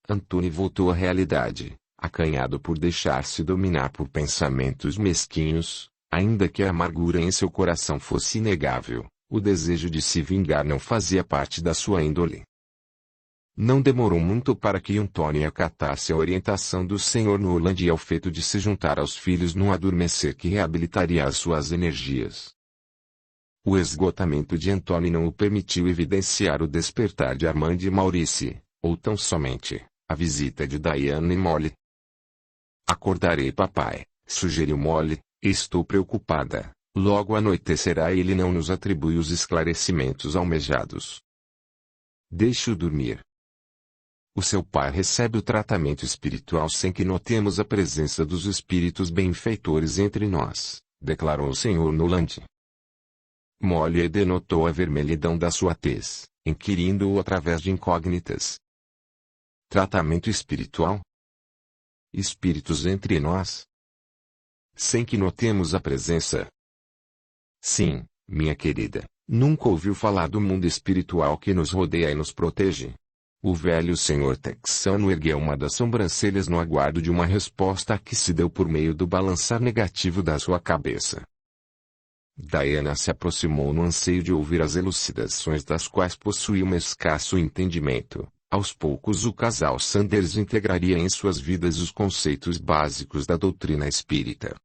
Antony voltou à realidade, acanhado por deixar-se dominar por pensamentos mesquinhos, ainda que a amargura em seu coração fosse inegável, o desejo de se vingar não fazia parte da sua índole. Não demorou muito para que Antony acatasse a orientação do Sr. Noland e ao feito de se juntar aos filhos num adormecer que reabilitaria as suas energias. O esgotamento de Antony não o permitiu evidenciar o despertar de Armand e Maurice, ou tão somente a visita de Diana e Molly. Acordarei papai, sugeriu Molly, estou preocupada, logo anoitecerá e ele não nos atribui os esclarecimentos almejados. Deixe-o dormir. O seu pai recebe o tratamento espiritual sem que notemos a presença dos espíritos benfeitores entre nós, declarou o Sr. Noland. Molly denotou a vermelhidão da sua tez, inquirindo-o através de incógnitas. Tratamento espiritual? Espíritos entre nós? Sem que notemos a presença? Sim, minha querida, nunca ouviu falar do mundo espiritual que nos rodeia e nos protege? O velho senhor texano ergueu uma das sobrancelhas no aguardo de uma resposta que se deu por meio do balançar negativo da sua cabeça. Diana se aproximou no anseio de ouvir as elucidações das quais possuía um escasso entendimento. Aos poucos o casal Sanders integraria em suas vidas os conceitos básicos da doutrina espírita.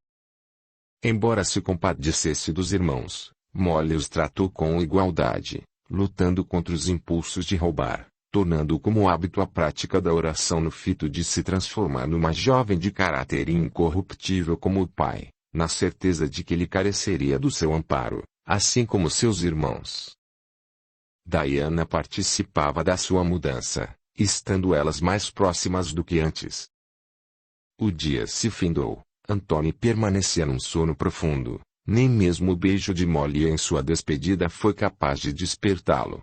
Embora se compadecesse dos irmãos, Molly os tratou com igualdade, lutando contra os impulsos de roubar, tornando como hábito a prática da oração no fito de se transformar numa jovem de caráter incorruptível como o pai, na certeza de que ele careceria do seu amparo, assim como seus irmãos. Diana participava da sua mudança, estando elas mais próximas do que antes. O dia se findou, Antony permanecia num sono profundo, nem mesmo o beijo de Molly em sua despedida foi capaz de despertá-lo.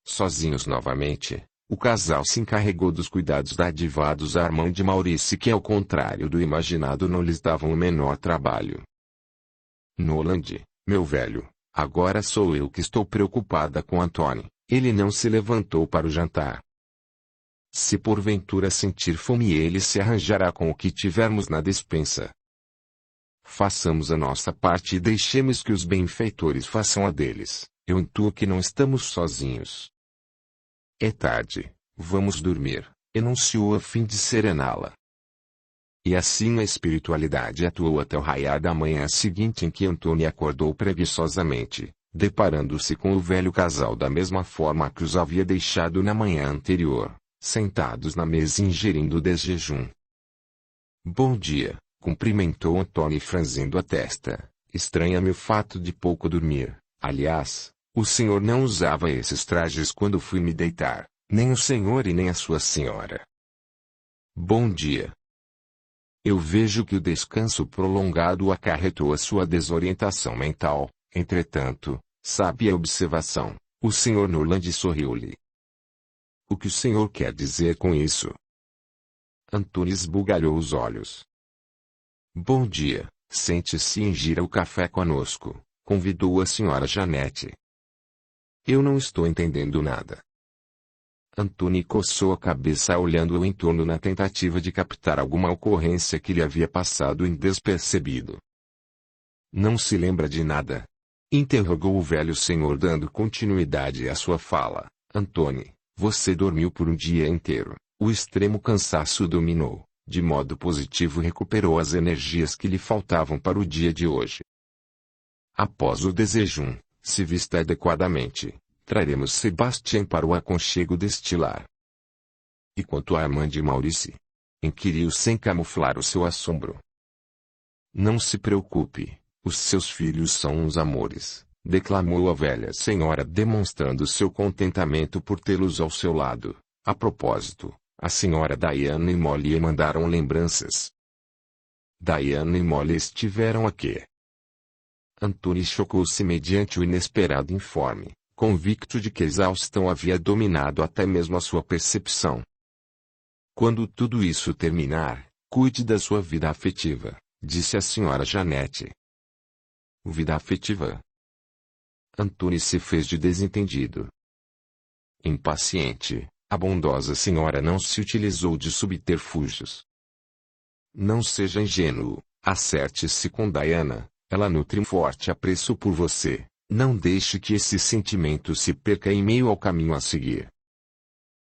Sozinhos novamente, o casal se encarregou dos cuidados dadivados a Armand e Maurice que ao contrário do imaginado não lhes davam o menor trabalho. Noland, meu velho, agora sou eu que estou preocupada com Antony, ele não se levantou para o jantar. Se porventura sentir fome ele se arranjará com o que tivermos na despensa. Façamos a nossa parte e deixemos que os benfeitores façam a deles, eu intuo que não estamos sozinhos. É tarde, vamos dormir, enunciou a fim de serená-la. E assim a espiritualidade atuou até o raiar da manhã seguinte em que Antony acordou preguiçosamente, deparando-se com o velho casal da mesma forma que os havia deixado na manhã anterior, sentados na mesa ingerindo desjejum. Bom dia, cumprimentou Antony franzindo a testa, estranha-me o fato de pouco dormir, aliás, o senhor não usava esses trajes quando fui me deitar, nem o senhor e nem a sua senhora. Bom dia. Eu vejo que o descanso prolongado acarretou a sua desorientação mental, entretanto, sábia observação, o Sr. Noland sorriu-lhe. O que o senhor quer dizer com isso? Antony esbugalhou os olhos. Bom dia, sente-se e ingira o café conosco, convidou a senhora Janete. Eu não estou entendendo nada. Antony coçou a cabeça olhando o entorno na tentativa de captar alguma ocorrência que lhe havia passado despercebido. Não se lembra de nada? Interrogou o velho senhor dando continuidade à sua fala. Antony, você dormiu por um dia inteiro, o extremo cansaço o dominou, de modo positivo recuperou as energias que lhe faltavam para o dia de hoje. Após o desjejum, se vista adequadamente, traremos Sebastian para o aconchego deste lar. E quanto a Armand e Maurice? Inquiriu sem camuflar o seu assombro. Não se preocupe, os seus filhos são uns amores, declamou a velha senhora demonstrando seu contentamento por tê-los ao seu lado. A propósito, a senhora Diana e Molly mandaram lembranças. Diana e Molly estiveram aqui. Antony chocou-se mediante o inesperado informe, convicto de que a exaustão havia dominado até mesmo a sua percepção. Quando tudo isso terminar, cuide da sua vida afetiva, disse a senhora Janete. Vida afetiva? Antony se fez de desentendido. Impaciente, A bondosa senhora não se utilizou de subterfúgios. Não seja ingênuo, acerte-se com Diana, ela nutre um forte apreço por você, não deixe que esse sentimento se perca em meio ao caminho a seguir.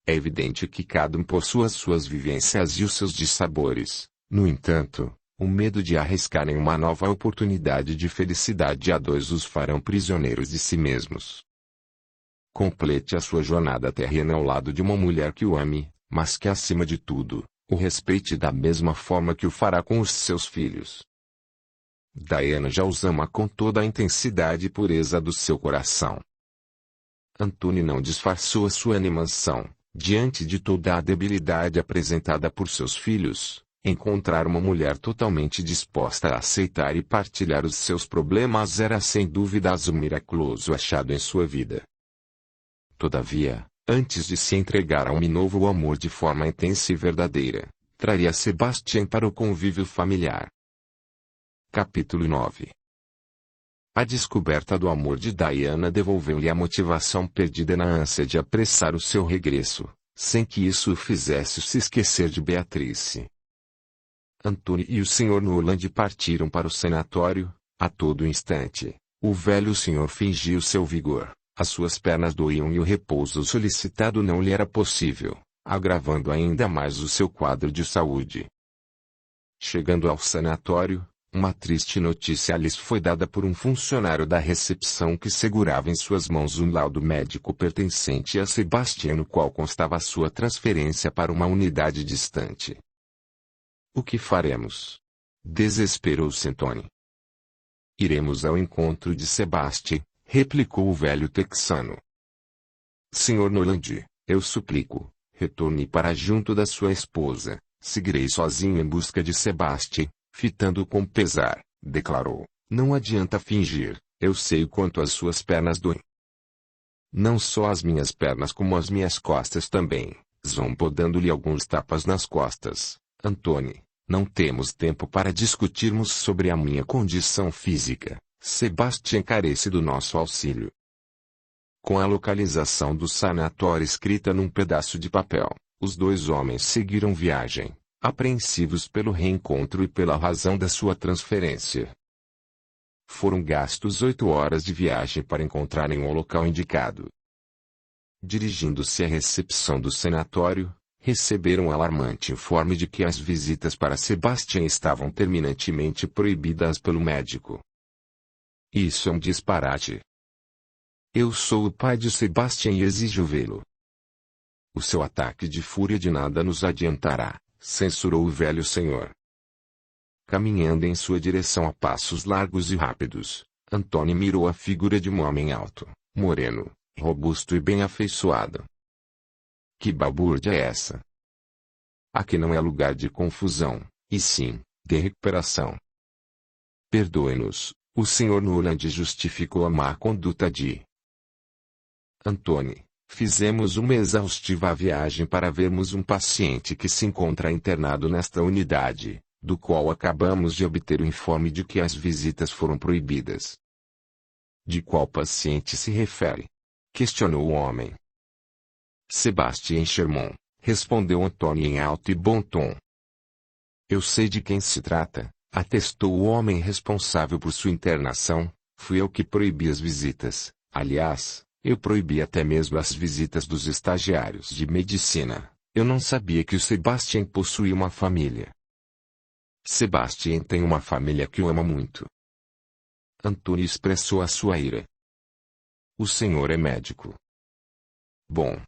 É evidente que cada um possui as suas vivências e os seus dissabores, no entanto, o medo de arriscarem uma nova oportunidade de felicidade a dois os farão prisioneiros de si mesmos. Complete a sua jornada terrena ao lado de uma mulher que o ame, mas que acima de tudo, o respeite da mesma forma que o fará com os seus filhos. Diana já os ama com toda a intensidade e pureza do seu coração. Anthony não disfarçou a sua animação, diante de toda a debilidade apresentada por seus filhos. Encontrar uma mulher totalmente disposta a aceitar e partilhar os seus problemas era sem dúvidas um miraculoso achado em sua vida. Todavia, antes de se entregar a um novo amor de forma intensa e verdadeira, traria Sebastian para o convívio familiar. Capítulo 9. A descoberta do amor de Diana devolveu-lhe a motivação perdida na ânsia de apressar o seu regresso, sem que isso o fizesse se esquecer de Beatrice. Anthony e o Sr. Noland partiram para o sanatório. A todo instante, o velho senhor fingiu seu vigor, as suas pernas doíam e o repouso solicitado não lhe era possível, agravando ainda mais o seu quadro de saúde. Chegando ao sanatório, uma triste notícia lhes foi dada por um funcionário da recepção que segurava em suas mãos um laudo médico pertencente a Sebastian, no qual constava sua transferência para uma unidade distante. O que faremos? Desesperou-se Anthony. Iremos ao encontro de Sebastian, replicou o velho texano. Sr. Noland, eu suplico, retorne para junto da sua esposa. Seguirei sozinho em busca de Sebastian, fitando com pesar, declarou. Não adianta fingir, eu sei o quanto as suas pernas doem. Não só as minhas pernas como as minhas costas também, zombou dando-lhe alguns tapas nas costas. Anthony, não temos tempo para discutirmos sobre a minha condição física. Sebastian carece do nosso auxílio. Com a localização do sanatório escrita num pedaço de papel, os dois homens seguiram viagem, apreensivos pelo reencontro e pela razão da sua transferência. Foram gastos 8 horas de viagem para encontrarem o local indicado. Dirigindo-se à recepção do sanatório, receberam um alarmante informe de que as visitas para Sebastian estavam terminantemente proibidas pelo médico. Isso é um disparate. Eu sou o pai de Sebastian e exijo vê-lo. O seu ataque de fúria de nada nos adiantará, censurou o velho senhor. Caminhando em sua direção a passos largos e rápidos, Anthony mirou a figura de um homem alto, moreno, robusto e bem afeiçoado. Que balbúrdia é essa? Aqui não é lugar de confusão, e sim, de recuperação. Perdoe-nos, o Sr. Noland justificou a má conduta de Anthony. Fizemos uma exaustiva viagem para vermos um paciente que se encontra internado nesta unidade, do qual acabamos de obter o informe de que as visitas foram proibidas. De qual paciente se refere? Questionou o homem. Sebastian Sherman, respondeu Anthony em alto e bom tom. Eu sei de quem se trata, atestou o homem responsável por sua internação. Fui eu que proibi as visitas. Aliás, eu proibi até mesmo as visitas dos estagiários de medicina. Eu não sabia que o Sebastian possuía uma família. Sebastian tem uma família que o ama muito. Anthony expressou a sua ira. O senhor é médico. Bom.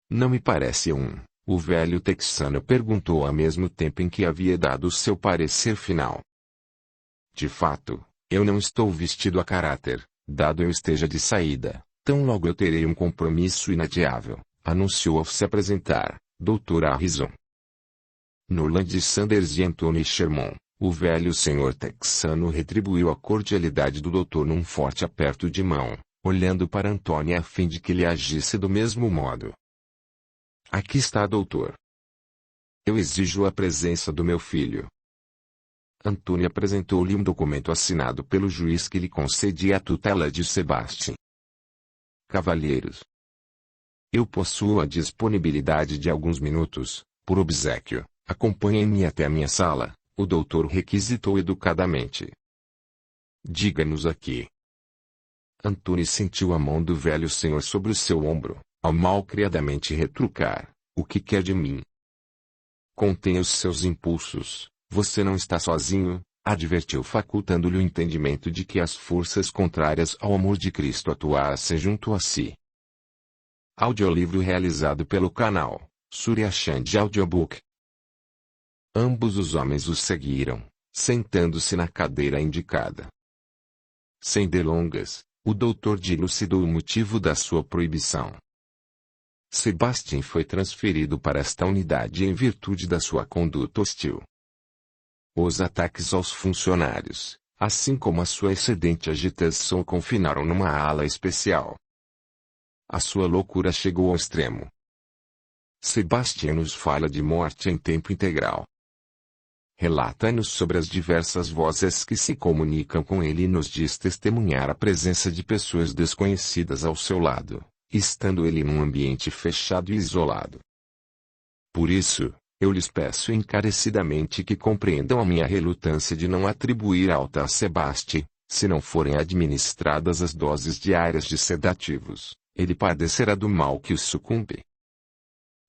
Não me parece o velho texano perguntou ao mesmo tempo em que havia dado o seu parecer final. De fato, eu não estou vestido a caráter, dado eu esteja de saída, tão logo eu terei um compromisso inadiável, anunciou ao se apresentar, Dr. Harrison. Noland Sanders e Anthony Sherman, o velho senhor texano retribuiu a cordialidade do doutor num forte aperto de mão, olhando para Anthony a fim de que ele agisse do mesmo modo. Aqui está, doutor. Eu exijo a presença do meu filho. Anthony apresentou-lhe um documento assinado pelo juiz que lhe concedia a tutela de Sebastian. Cavalheiros. Eu possuo a disponibilidade de alguns minutos, por obséquio. Acompanhe-me até a minha sala, o doutor requisitou educadamente. Diga-nos aqui. Antunes sentiu a mão do velho senhor sobre o seu ombro, ao malcriadamente retrucar: o que quer de mim? Contenha os seus impulsos, você não está sozinho, advertiu, facultando-lhe o entendimento de que as forças contrárias ao amor de Cristo atuassem junto a si. Audiolivro realizado pelo canal Surya Chand Audiobook. Ambos os homens o seguiram, sentando-se na cadeira indicada. Sem delongas, o doutor dilucidou o motivo da sua proibição. Sebastian foi transferido para esta unidade em virtude da sua conduta hostil. Os ataques aos funcionários, assim como a sua excedente agitação, o confinaram numa ala especial. A sua loucura chegou ao extremo. Sebastian nos fala de morte em tempo integral. Relata-nos sobre as diversas vozes que se comunicam com ele e nos diz testemunhar a presença de pessoas desconhecidas ao seu lado, estando ele num ambiente fechado e isolado. Por isso, eu lhes peço encarecidamente que compreendam a minha relutância de não atribuir alta a Sebastian. Se não forem administradas as doses diárias de sedativos, ele padecerá do mal que o sucumbe.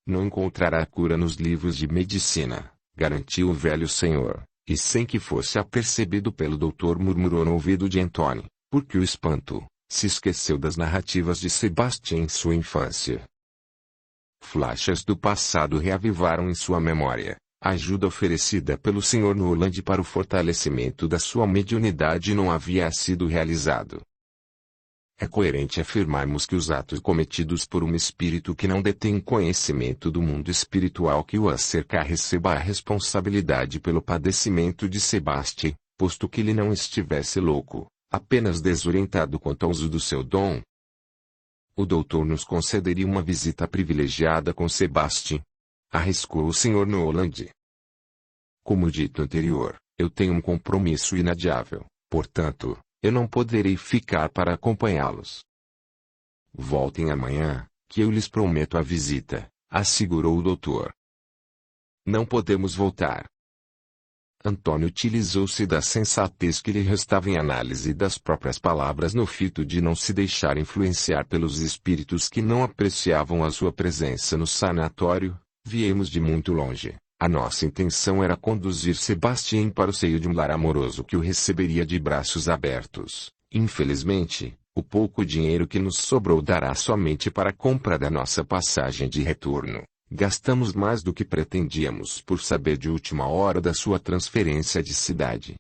Não encontrará cura nos livros de medicina, garantiu o velho senhor, e sem que fosse apercebido pelo doutor murmurou no ouvido de Antônio, porque o espanto se esqueceu das narrativas de Sebastian em sua infância. Flashes do passado reavivaram em sua memória a ajuda oferecida pelo Sr. Noland para o fortalecimento da sua mediunidade não havia sido realizado. É coerente afirmarmos que os atos cometidos por um espírito que não detém conhecimento do mundo espiritual que o cerca receba a responsabilidade pelo padecimento de Sebastian, posto que ele não estivesse louco, apenas desorientado quanto ao uso do seu dom. O doutor nos concederia uma visita privilegiada com Sebastian, arriscou o Sr. Noland. Como dito anterior, eu tenho um compromisso inadiável, portanto, eu não poderei ficar para acompanhá-los. Voltem amanhã, que eu lhes prometo a visita, assegurou o doutor. Não podemos voltar. Antônio utilizou-se da sensatez que lhe restava em análise das próprias palavras no fito de não se deixar influenciar pelos espíritos que não apreciavam a sua presença no sanatório. Viemos de muito longe. A nossa intenção era conduzir Sebastian para o seio de um lar amoroso que o receberia de braços abertos. Infelizmente, o pouco dinheiro que nos sobrou dará somente para a compra da nossa passagem de retorno. Gastamos mais do que pretendíamos por saber de última hora da sua transferência de cidade.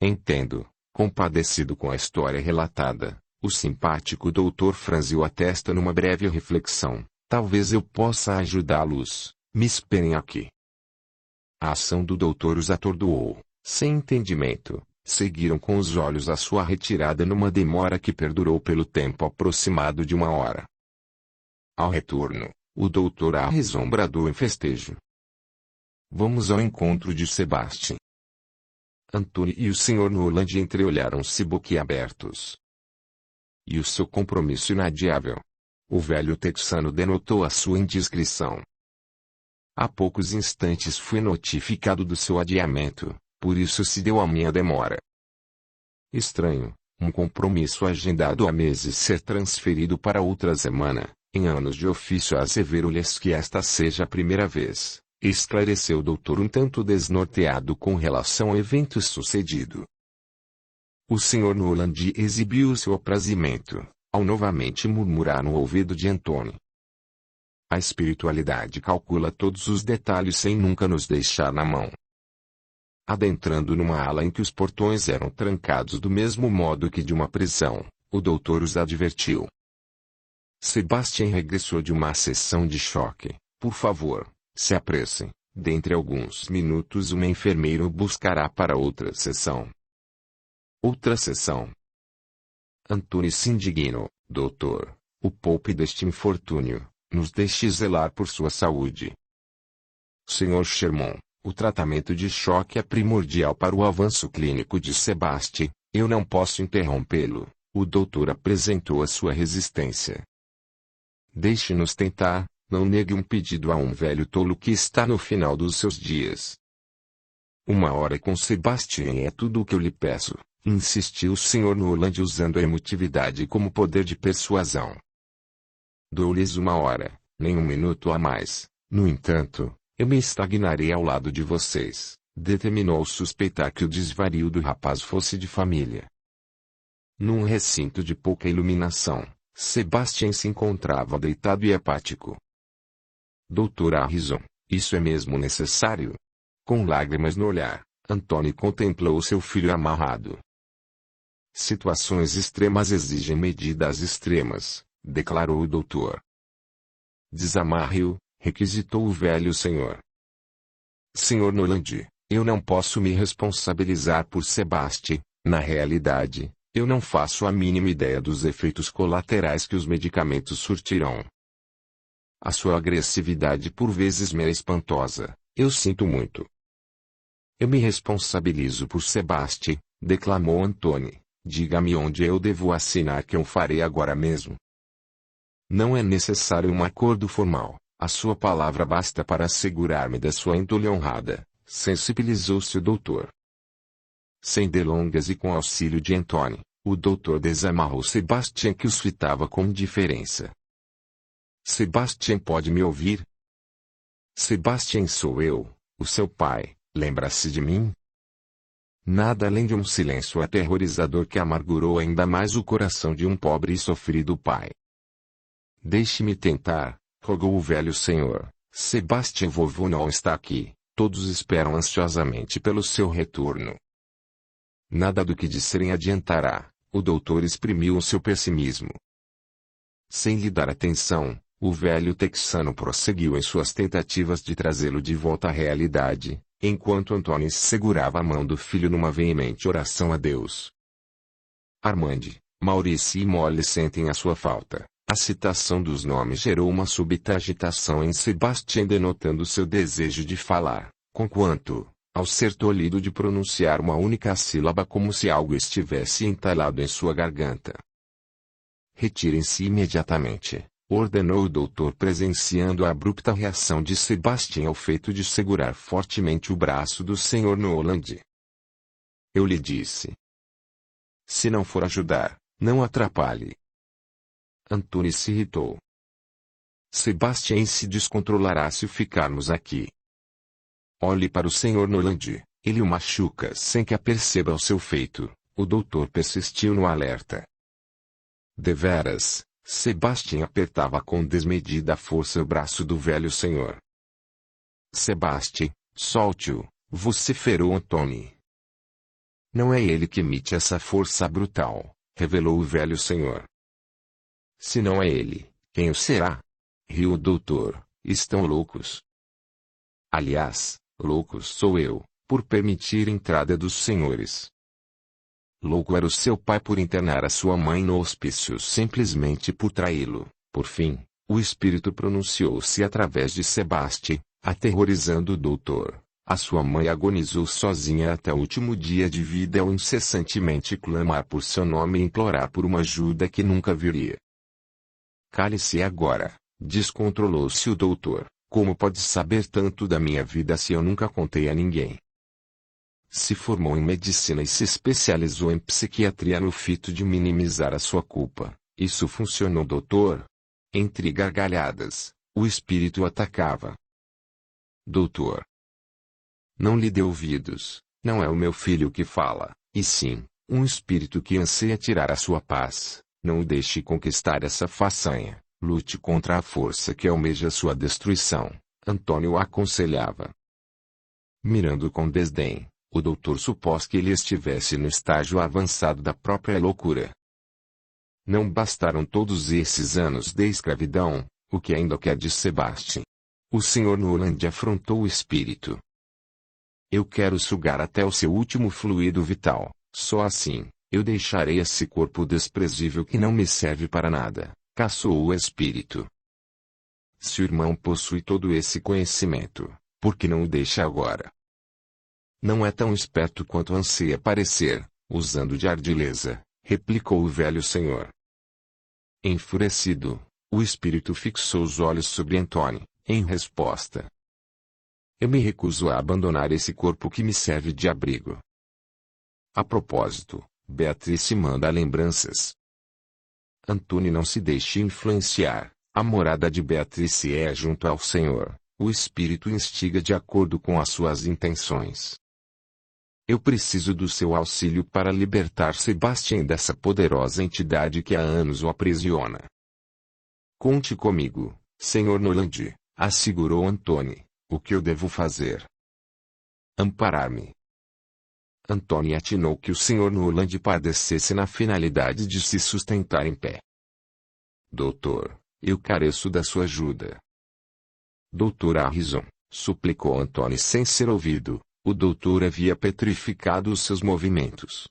Entendo, compadecido com a história relatada, o simpático doutor franziu a testa numa breve reflexão. Talvez eu possa ajudá-los. Me esperem aqui. A ação do doutor os atordoou. Sem entendimento, seguiram com os olhos a sua retirada numa demora que perdurou pelo tempo aproximado de uma hora. Ao retorno, o doutor Harrison bradou em festejo. Vamos ao encontro de Sebastian. Antônio e o Sr. Noland entreolharam-se boquiabertos. E o seu compromisso inadiável? O velho texano denotou a sua indiscrição. Há poucos instantes fui notificado do seu adiamento, por isso se deu a minha demora. Estranho, um compromisso agendado há meses ser transferido para outra semana, em anos de ofício assevero-lhes que esta seja a primeira vez, esclareceu o doutor um tanto desnorteado com relação ao evento sucedido. O Sr. Noland exibiu seu aprazimento, ao novamente murmurar no ouvido de Antônio. A espiritualidade calcula todos os detalhes sem nunca nos deixar na mão. Adentrando numa ala em que os portões eram trancados do mesmo modo que de uma prisão, o doutor os advertiu. Sebastian regressou de uma sessão de choque. Por favor, se apressem. Dentre alguns minutos uma enfermeira o buscará para outra sessão. Outra sessão. Antônio se indignou. Doutor, o poupe deste infortúnio. Nos deixe zelar por sua saúde. Sr. Sherman, o tratamento de choque é primordial para o avanço clínico de Sebastian. Eu não posso interrompê-lo. O doutor apresentou a sua resistência. Deixe-nos tentar, não negue um pedido a um velho tolo que está no final dos seus dias. 1 hora com Sebastian é tudo o que eu lhe peço, insistiu o Sr. Noland usando a emotividade como poder de persuasão. Dou-lhes 1 hora, nem um minuto a mais. No entanto, eu me estagnarei ao lado de vocês, determinou suspeitar que o desvario do rapaz fosse de família. Num recinto de pouca iluminação, Sebastian se encontrava deitado e apático. Dr. Harrison, isso é mesmo necessário? Com lágrimas no olhar, Anthony contemplou seu filho amarrado. Situações extremas exigem medidas extremas, declarou o doutor. Desamarre-o, requisitou o velho senhor. Sr. Noland, eu não posso me responsabilizar por Sebastian. Na realidade, eu não faço a mínima ideia dos efeitos colaterais que os medicamentos surtirão. A sua agressividade por vezes me é espantosa, eu sinto muito. Eu me responsabilizo por Sebastian, declamou Anthony. Diga-me onde eu devo assinar que eu farei agora mesmo. Não é necessário um acordo formal, a sua palavra basta para assegurar-me da sua índole honrada, sensibilizou-se o doutor. Sem delongas e com auxílio de Anthony, o doutor desamarrou Sebastian que os fitava com indiferença. Sebastian pode me ouvir? Sebastian sou eu, o seu pai, lembra-se de mim? Nada além de um silêncio aterrorizador que amargurou ainda mais o coração de um pobre e sofrido pai. Deixe-me tentar, rogou o velho senhor. Sebastian vovô não está aqui, todos esperam ansiosamente pelo seu retorno. Nada do que disserem adiantará, o doutor exprimiu o seu pessimismo. Sem lhe dar atenção, o velho texano prosseguiu em suas tentativas de trazê-lo de volta à realidade, enquanto Anthony segurava a mão do filho numa veemente oração a Deus. Armand, Maurice e Molly sentem a sua falta. A citação dos nomes gerou uma súbita agitação em Sebastian, denotando seu desejo de falar, conquanto, ao ser tolhido de pronunciar uma única sílaba como se algo estivesse entalado em sua garganta. Retirem-se imediatamente, ordenou o doutor, presenciando a abrupta reação de Sebastian ao feito de segurar fortemente o braço do Sr. Noland. Eu lhe disse. Se não for ajudar, não atrapalhe. Anthony se irritou. Sebastian se descontrolará se ficarmos aqui. Olhe para o Sr. Noland, ele o machuca sem que aperceba o seu feito, o doutor persistiu no alerta. Deveras, Sebastian apertava com desmedida força o braço do velho senhor. Sebastian, solte-o, vociferou Anthony. Não é ele que emite essa força brutal, revelou o velho senhor. Se não é ele, quem o será? Riu o doutor. Estão loucos. Aliás, loucos sou eu, por permitir a entrada dos senhores. Louco era o seu pai por internar a sua mãe no hospício simplesmente por traí-lo. Por fim, o espírito pronunciou-se através de Sebastian, aterrorizando o doutor. A sua mãe agonizou sozinha até o último dia de vida ao incessantemente clamar por seu nome e implorar por uma ajuda que nunca viria. Cale-se agora, descontrolou-se o doutor. Como pode saber tanto da minha vida se eu nunca contei a ninguém? Se formou em medicina e se especializou em psiquiatria no fito de minimizar a sua culpa. Isso funcionou, doutor? Entre gargalhadas, o espírito atacava. Doutor. Não lhe dê ouvidos, não é o meu filho que fala, e sim, um espírito que anseia tirar a sua paz. Não o deixe conquistar essa façanha, lute contra a força que almeja sua destruição, Antônio aconselhava. Mirando com desdém, o doutor supôs que ele estivesse no estágio avançado da própria loucura. Não bastaram todos esses anos de escravidão, o que ainda quer de Sebastian? O Sr. Noland afrontou o espírito. Eu quero sugar até o seu último fluido vital, só assim, eu deixarei esse corpo desprezível que não me serve para nada, caçou o espírito. Se o irmão possui todo esse conhecimento, por que não o deixa agora? Não é tão esperto quanto anseia parecer, usando de ardileza, replicou o velho senhor. Enfurecido, O espírito fixou os olhos sobre Antônio, em resposta. Eu me recuso a abandonar esse corpo que me serve de abrigo. A propósito, Beatrice manda lembranças. Antônio, não se deixe influenciar. A morada de Beatrice é junto ao Senhor. O espírito instiga de acordo com as suas intenções. Eu preciso do seu auxílio para libertar Sebastião dessa poderosa entidade que há anos o aprisiona. Conte comigo, Sr. Noland, assegurou Antônio. O que eu devo fazer? Amparar-me. Antônio atinou que o Sr. Noland padecesse na finalidade de se sustentar em pé. Doutor, eu careço da sua ajuda. Doutor Harrison, suplicou Antônio sem ser ouvido. O doutor havia petrificado os seus movimentos.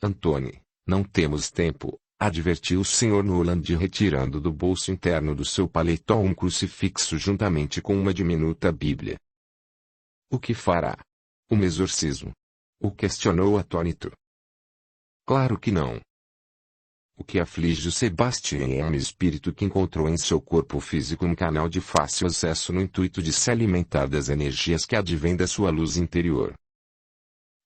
Antônio, não temos tempo, advertiu o Sr. Noland retirando do bolso interno do seu paletó um crucifixo juntamente com uma diminuta Bíblia. O que fará? Um exorcismo? O questionou atônito. Claro que não. O que aflige o Sebastião é um espírito que encontrou em seu corpo físico um canal de fácil acesso no intuito de se alimentar das energias que advêm da sua luz interior.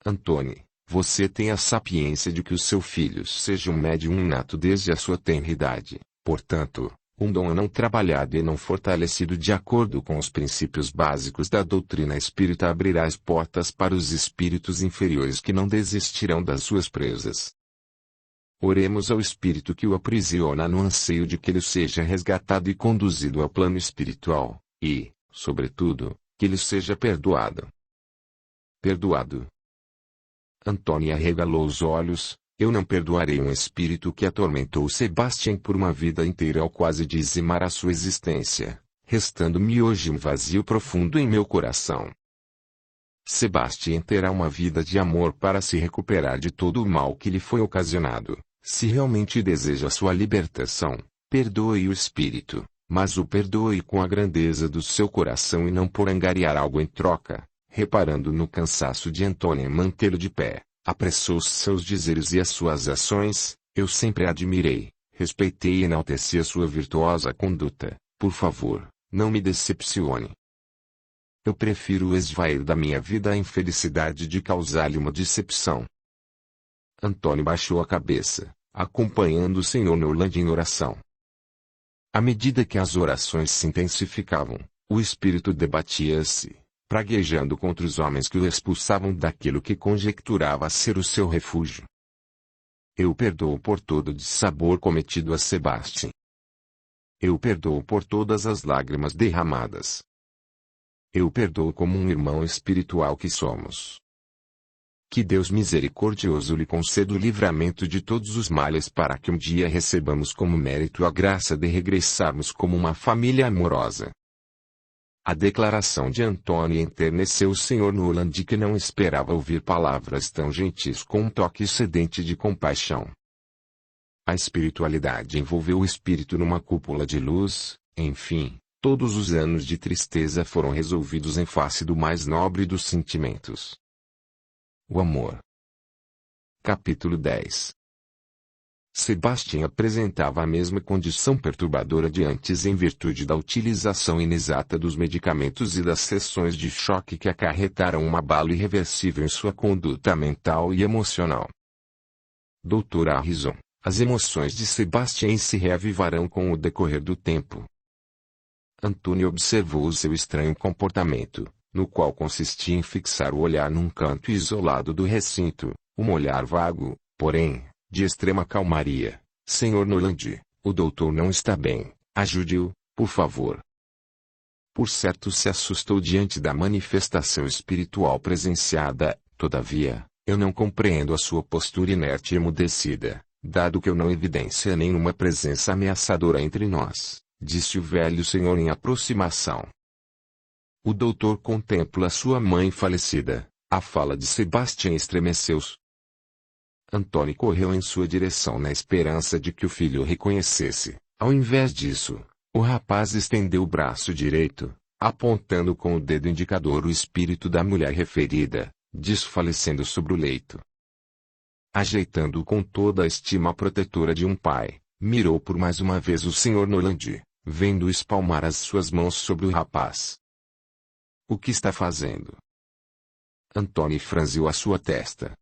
Antônio, você tem a sapiência de que o seu filho seja um médium nato desde a sua tenra idade, portanto, um dom não trabalhado e não fortalecido de acordo com os princípios básicos da doutrina espírita abrirá as portas para os espíritos inferiores que não desistirão das suas presas. Oremos ao espírito que o aprisiona no anseio de que ele seja resgatado e conduzido ao plano espiritual, e, sobretudo, que ele seja perdoado. Perdoado. Antônio arregalou os olhos. Eu não perdoarei um espírito que atormentou Sebastião por uma vida inteira ao quase dizimar a sua existência, restando-me hoje um vazio profundo em meu coração. Sebastião terá uma vida de amor para se recuperar de todo o mal que lhe foi ocasionado. Se realmente deseja sua libertação, perdoe o espírito, mas o perdoe com a grandeza do seu coração e não por angariar algo em troca. Reparando no cansaço de Antônio em mantê-lo de pé, apressou seus dizeres e as suas ações. Eu sempre a admirei, respeitei e enalteci a sua virtuosa conduta. Por favor, não me decepcione. Eu prefiro esvair da minha vida a infelicidade de causar-lhe uma decepção. Antônio baixou a cabeça, acompanhando o Sr. Noland em oração. À medida que as orações se intensificavam, o espírito debatia-se, praguejando contra os homens que o expulsavam daquilo que conjecturava ser o seu refúgio. Eu perdoo por todo o dissabor cometido a Sebastião. Eu perdoo por todas as lágrimas derramadas. Eu perdoo como um irmão espiritual que somos. Que Deus misericordioso lhe conceda o livramento de todos os males para que um dia recebamos como mérito a graça de regressarmos como uma família amorosa. A declaração de Antônio enterneceu o Sr. Noland, que não esperava ouvir palavras tão gentis com um toque excedente de compaixão. A espiritualidade envolveu o espírito numa cúpula de luz. Enfim, todos os anos de tristeza foram resolvidos em face do mais nobre dos sentimentos. O amor. Capítulo 10. Sebastião apresentava a mesma condição perturbadora de antes em virtude da utilização inexata dos medicamentos e das sessões de choque que acarretaram um abalo irreversível em sua conduta mental e emocional. Dr. Harrison, as emoções de Sebastião se reavivarão com o decorrer do tempo. Antônio observou o seu estranho comportamento, no qual consistia em fixar o olhar num canto isolado do recinto, um olhar vago, porém, de extrema calmaria. Sr. Noland, o doutor não está bem, ajude-o, por favor. Por certo se assustou diante da manifestação espiritual presenciada. Todavia, eu não compreendo a sua postura inerte e emudecida, dado que eu não evidencia nenhuma presença ameaçadora entre nós, disse o velho senhor em aproximação. O doutor contempla sua mãe falecida. A fala de Sebastião estremeceu-se. Antônio correu em sua direção na esperança de que o filho o reconhecesse. Ao invés disso, o rapaz estendeu o braço direito, apontando com o dedo indicador o espírito da mulher referida, desfalecendo sobre o leito. Ajeitando-o com toda a estima protetora de um pai, mirou por mais uma vez o Sr. Noland, vendo espalmar as suas mãos sobre o rapaz. O que está fazendo? Antony franziu a sua testa.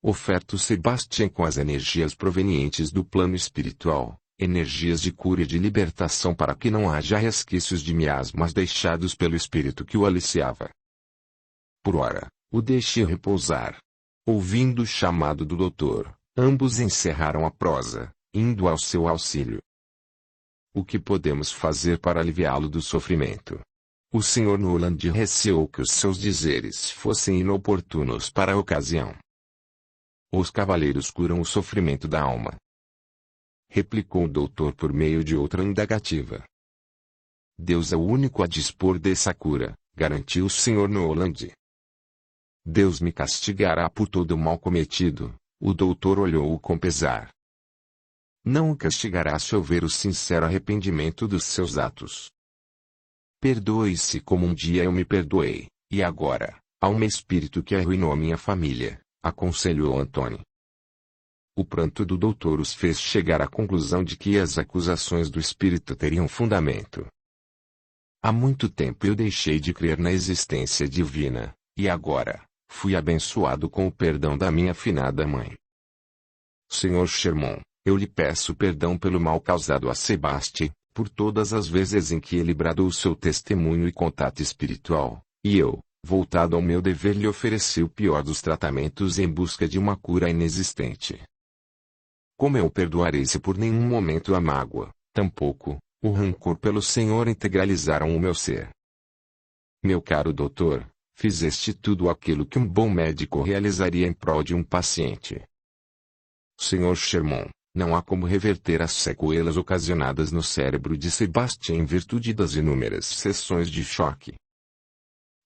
Oferto Sebastian com as energias provenientes do plano espiritual, energias de cura e de libertação para que não haja resquícios de miasmas deixados pelo espírito que o aliciava. Por ora, o deixe repousar. Ouvindo o chamado do doutor, ambos encerraram a prosa, indo ao seu auxílio. O que podemos fazer para aliviá-lo do sofrimento? O Sr. Noland receou que os seus dizeres fossem inoportunos para a ocasião. Os cavaleiros curam o sofrimento da alma, replicou o doutor por meio de outra indagativa. Deus é o único a dispor dessa cura, garantiu o Sr. Noland. Deus me castigará por todo o mal cometido. O doutor olhou-o com pesar. Não o castigará se houver o sincero arrependimento dos seus atos. Perdoe-se como um dia eu me perdoei, e agora, há um espírito que arruinou a minha família, aconselhou Antony. O pranto do doutor os fez chegar à conclusão de que as acusações do espírito teriam fundamento. Há muito tempo eu deixei de crer na existência divina, e agora, fui abençoado com o perdão da minha finada mãe. Sr. Sherman, eu lhe peço perdão pelo mal causado a Sebastian, por todas as vezes em que ele bradou seu testemunho e contato espiritual, e eu, voltado ao meu dever, lhe ofereci o pior dos tratamentos em busca de uma cura inexistente. Como eu perdoarei se por nenhum momento a mágoa, tampouco, o rancor pelo Senhor integralizaram o meu ser? Meu caro doutor, fizeste tudo aquilo que um bom médico realizaria em prol de um paciente. Sr. Sherman, não há como reverter as sequelas ocasionadas no cérebro de Sebastian em virtude das inúmeras sessões de choque.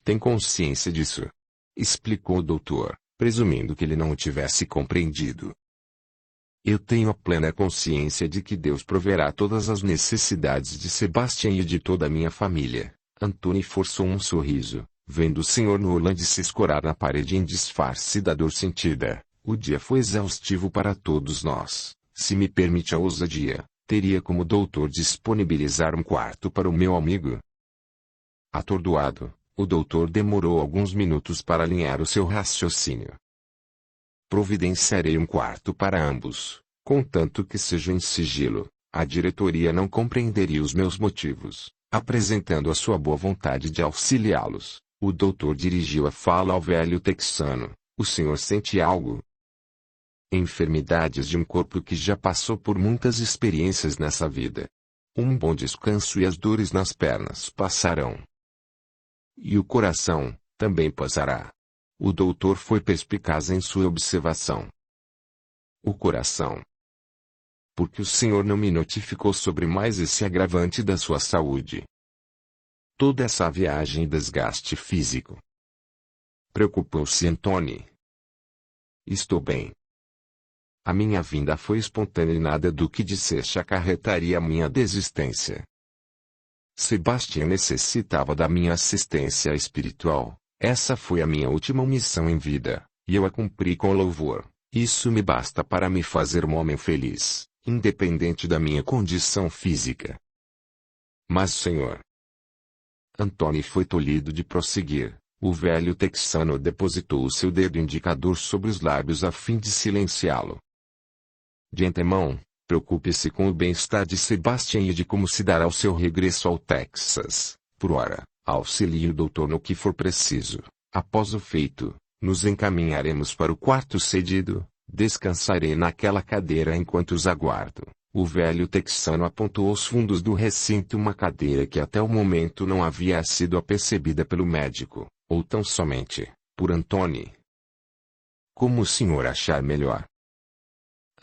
Tem consciência disso? Explicou o doutor, presumindo que ele não o tivesse compreendido. Eu tenho a plena consciência de que Deus proverá todas as necessidades de Sebastian e de toda a minha família. Antony forçou um sorriso, vendo o Sr. Noland se escorar na parede em disfarce da dor sentida. O dia foi exaustivo para todos nós. Se me permite a ousadia, teria como doutor disponibilizar um quarto para o meu amigo? Atordoado, o doutor demorou alguns minutos para alinhar o seu raciocínio. Providenciarei um quarto para ambos, contanto que seja em sigilo. A diretoria não compreenderia os meus motivos. Apresentando a sua boa vontade de auxiliá-los, o doutor dirigiu a fala ao velho texano. O senhor sente algo? Enfermidades de um corpo que já passou por muitas experiências nessa vida. Um bom descanso e as dores nas pernas passarão. E o coração, também passará. O doutor foi perspicaz em sua observação. O coração. Porque o senhor não me notificou sobre mais esse agravante da sua saúde? Toda essa viagem e desgaste físico. Preocupou-se Antony. Estou bem. A minha vinda foi espontânea e nada do que disseste acarretaria a minha desistência. Sebastian necessitava da minha assistência espiritual. Essa foi a minha última missão em vida, e eu a cumpri com louvor. Isso me basta para me fazer um homem feliz, independente da minha condição física. Mas, senhor... Antony foi tolhido de prosseguir. O velho texano depositou o seu dedo indicador sobre os lábios a fim de silenciá-lo. De antemão, preocupe-se com o bem-estar de Sebastian e de como se dará o seu regresso ao Texas. Por ora, auxilie o doutor no que for preciso. Após o feito, nos encaminharemos para o quarto cedido. Descansarei naquela cadeira enquanto os aguardo. O velho texano apontou aos fundos do recinto uma cadeira que até o momento não havia sido apercebida pelo médico, ou tão somente, por Antony. Como o senhor achar melhor.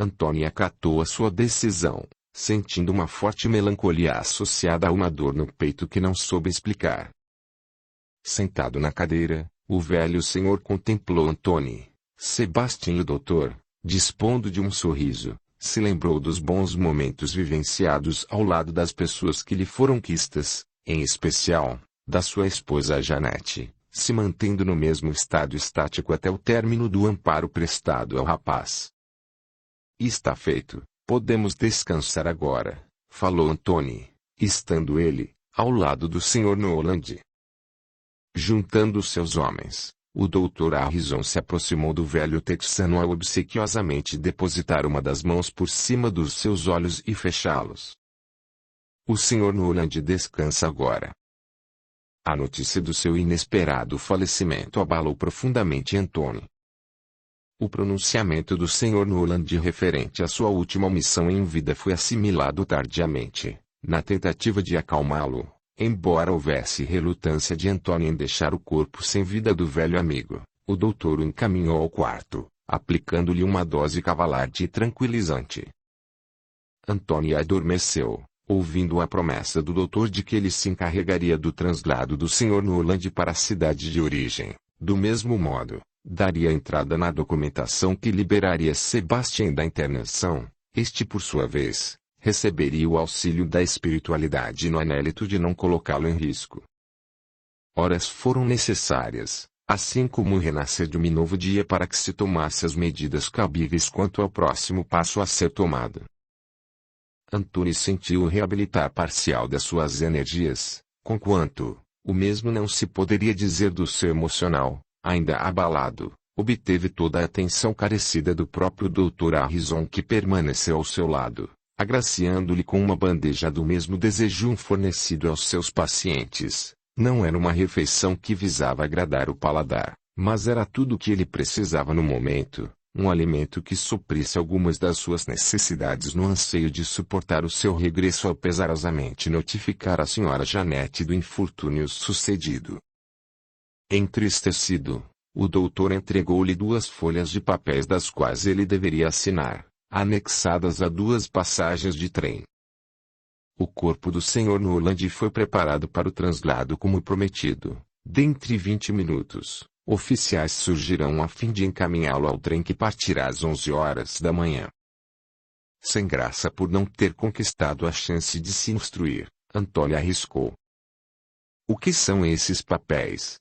Antony acatou a sua decisão, sentindo uma forte melancolia associada a uma dor no peito que não soube explicar. Sentado na cadeira, o velho senhor contemplou Antony, Sebastian e o doutor, dispondo de um sorriso. Se lembrou dos bons momentos vivenciados ao lado das pessoas que lhe foram quistas, em especial, da sua esposa Janete, se mantendo no mesmo estado estático até o término do amparo prestado ao rapaz. E está feito, Podemos descansar agora, falou Anthony, estando ele, ao lado do Sr. Noland. Juntando seus homens, o Dr. Harrison se aproximou do velho texano ao obsequiosamente depositar uma das mãos por cima dos seus olhos e fechá-los. O Sr. Noland descansa agora. A notícia do seu inesperado falecimento abalou profundamente Anthony. O pronunciamento do Sr. Noland referente à sua última missão em vida foi assimilado tardiamente, na tentativa de acalmá-lo, embora houvesse relutância de Anthony em deixar o corpo sem vida do velho amigo. O doutor o encaminhou ao quarto, aplicando-lhe uma dose cavalar de tranquilizante. Anthony adormeceu, ouvindo a promessa do doutor de que ele se encarregaria do translado do Sr. Noland para a cidade de origem. Do mesmo modo, daria entrada na documentação que liberaria Sebastian da internação. Este, por sua vez, receberia o auxílio da espiritualidade no anélito de não colocá-lo em risco. Horas foram necessárias, assim como o renascer de um novo dia, para que se tomasse as medidas cabíveis quanto ao próximo passo a ser tomado. Anthony sentiu o reabilitar parcial das suas energias, conquanto, o mesmo não se poderia dizer do seu emocional, ainda abalado, obteve toda a atenção carecida do próprio Dr. Harrison, que permaneceu ao seu lado, agraciando-lhe com uma bandeja do mesmo desejo fornecido aos seus pacientes. Não era uma refeição que visava agradar o paladar, mas era tudo o que ele precisava no momento. Um alimento que suprisse algumas das suas necessidades no anseio de suportar o seu regresso ao pesarosamente notificar a Sra. Janete do infortúnio sucedido. Entristecido, o doutor entregou-lhe 2 folhas de papéis das quais ele deveria assinar, anexadas a 2 passagens de trem. O corpo do Sr. Noland foi preparado para o translado como prometido. Dentre 20 minutos. Oficiais surgirão a fim de encaminhá-lo ao trem que partirá às 11 horas da manhã. Sem graça por não ter conquistado a chance de se instruir, Anthony arriscou. O que são esses papéis?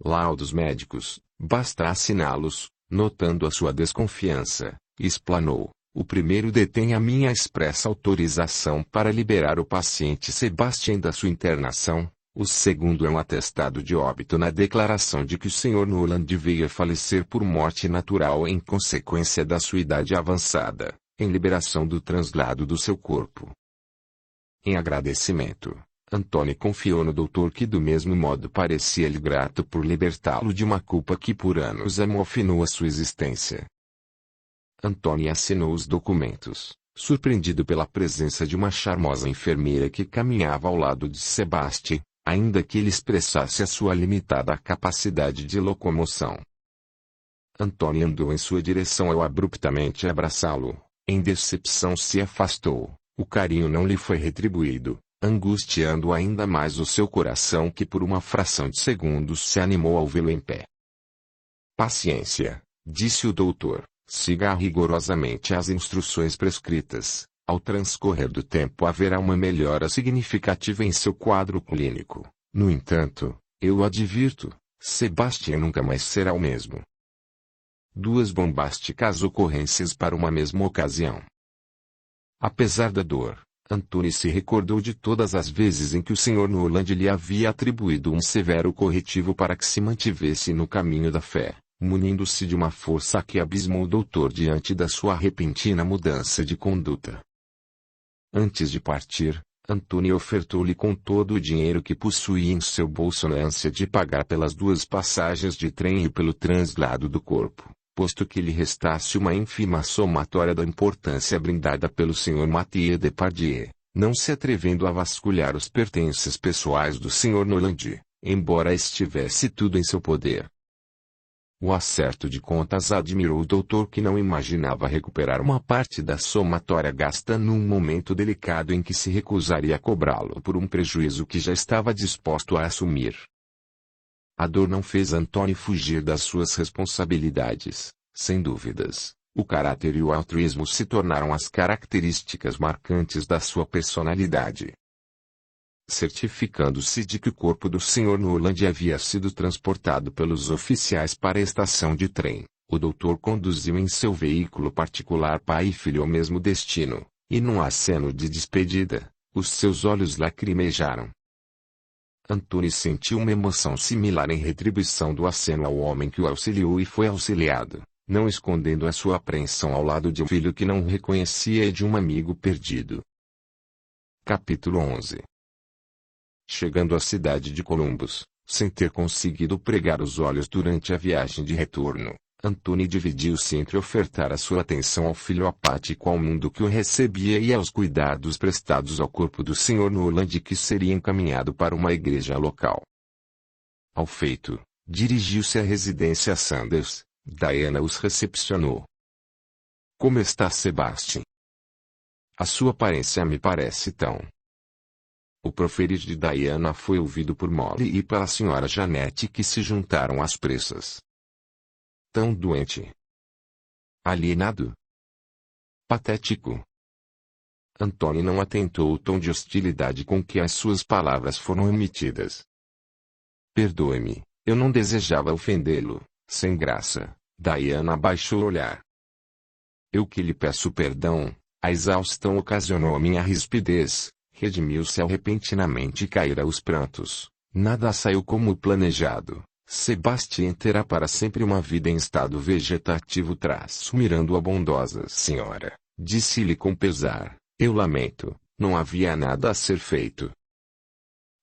Laudos médicos, basta assiná-los, notando a sua desconfiança, explanou. O primeiro detém a minha expressa autorização para liberar o paciente Sebastian da sua internação. O segundo é um atestado de óbito na declaração de que o Sr. Noland veio a falecer por morte natural em consequência da sua idade avançada, em liberação do translado do seu corpo. Em agradecimento, Anthony confiou no doutor que do mesmo modo parecia-lhe grato por libertá-lo de uma culpa que por anos amofinou a sua existência. Anthony assinou os documentos, surpreendido pela presença de uma charmosa enfermeira que caminhava ao lado de Sebastian, ainda que ele expressasse a sua limitada capacidade de locomoção. Anthony andou em sua direção ao abruptamente abraçá-lo. Em decepção se afastou. O carinho não lhe foi retribuído, angustiando ainda mais o seu coração, que por uma fração de segundos se animou ao vê-lo em pé. Paciência, disse o doutor, siga rigorosamente as instruções prescritas. Ao transcorrer do tempo haverá uma melhora significativa em seu quadro clínico. No entanto, eu o advirto, Sebastian nunca mais será o mesmo. 2 bombásticas ocorrências para uma mesma ocasião. Apesar da dor, Anthony se recordou de todas as vezes em que o Sr. Noland lhe havia atribuído um severo corretivo para que se mantivesse no caminho da fé, munindo-se de uma força que abismou o doutor diante da sua repentina mudança de conduta. Antes de partir, Anthony ofertou-lhe com todo o dinheiro que possuía em seu bolso na ânsia de pagar pelas 2 passagens de trem e pelo translado do corpo, posto que lhe restasse uma ínfima somatória da importância brindada pelo Sr. Mathieu Depardieu, não se atrevendo a vasculhar os pertences pessoais do Sr. Noland, embora estivesse tudo em seu poder. O acerto de contas admirou o doutor, que não imaginava recuperar uma parte da somatória gasta num momento delicado em que se recusaria a cobrá-lo por um prejuízo que já estava disposto a assumir. A dor não fez Anthony fugir das suas responsabilidades, sem dúvidas. O caráter e o altruísmo se tornaram as características marcantes da sua personalidade. Certificando-se de que o corpo do Sr. Noland havia sido transportado pelos oficiais para a estação de trem, O doutor conduziu em seu veículo particular pai e filho ao mesmo destino, e num aceno de despedida, os seus olhos lacrimejaram. Antunes sentiu uma emoção similar em retribuição do aceno ao homem que o auxiliou e foi auxiliado, não escondendo a sua apreensão ao lado de um filho que não o reconhecia e de um amigo perdido. Capítulo 11. Chegando à cidade de Columbus, sem ter conseguido pregar os olhos durante a viagem de retorno, Antunes dividiu-se entre ofertar a sua atenção ao filho apático ao mundo que o recebia e aos cuidados prestados ao corpo do Sr. Noland que seria encaminhado para uma igreja local. Ao feito, dirigiu-se à residência Sanders. Diana os recepcionou. Como está Sebastian? A sua aparência me parece tão... O proferir de Diana foi ouvido por Molly e pela Sra. Janete que se juntaram às pressas. Tão doente. Alienado. Patético. Anthony não atentou o tom de hostilidade com que as suas palavras foram emitidas. Perdoe-me, eu não desejava ofendê-lo, sem graça. Diana abaixou o olhar. Eu que lhe peço perdão, a exaustão ocasionou a minha rispidez, redimiu-se ao repentinamente cair aos prantos. Nada saiu como planejado. Sebastian terá para sempre uma vida em estado vegetativo mirando a bondosa senhora, disse-lhe com pesar, eu lamento, não havia nada a ser feito.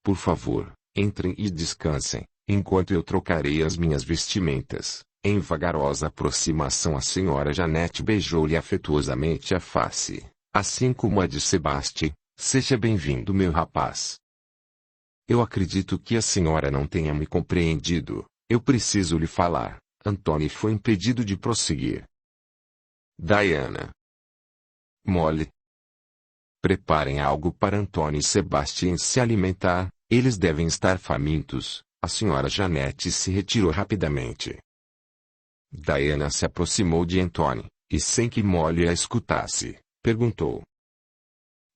Por favor, entrem e descansem, enquanto eu trocarei as minhas vestimentas. Em vagarosa aproximação a Sra. Janete beijou-lhe afetuosamente a face, assim como a de Sebastian. Seja bem-vindo meu rapaz. Eu acredito que a senhora não tenha me compreendido, eu preciso lhe falar. Anthony foi impedido de prosseguir. Diana. Molly. Preparem algo para Anthony e Sebastian se alimentar, eles devem estar famintos. A Sra. Janete se retirou rapidamente. Diana se aproximou de Anthony, e sem que Molly a escutasse, perguntou.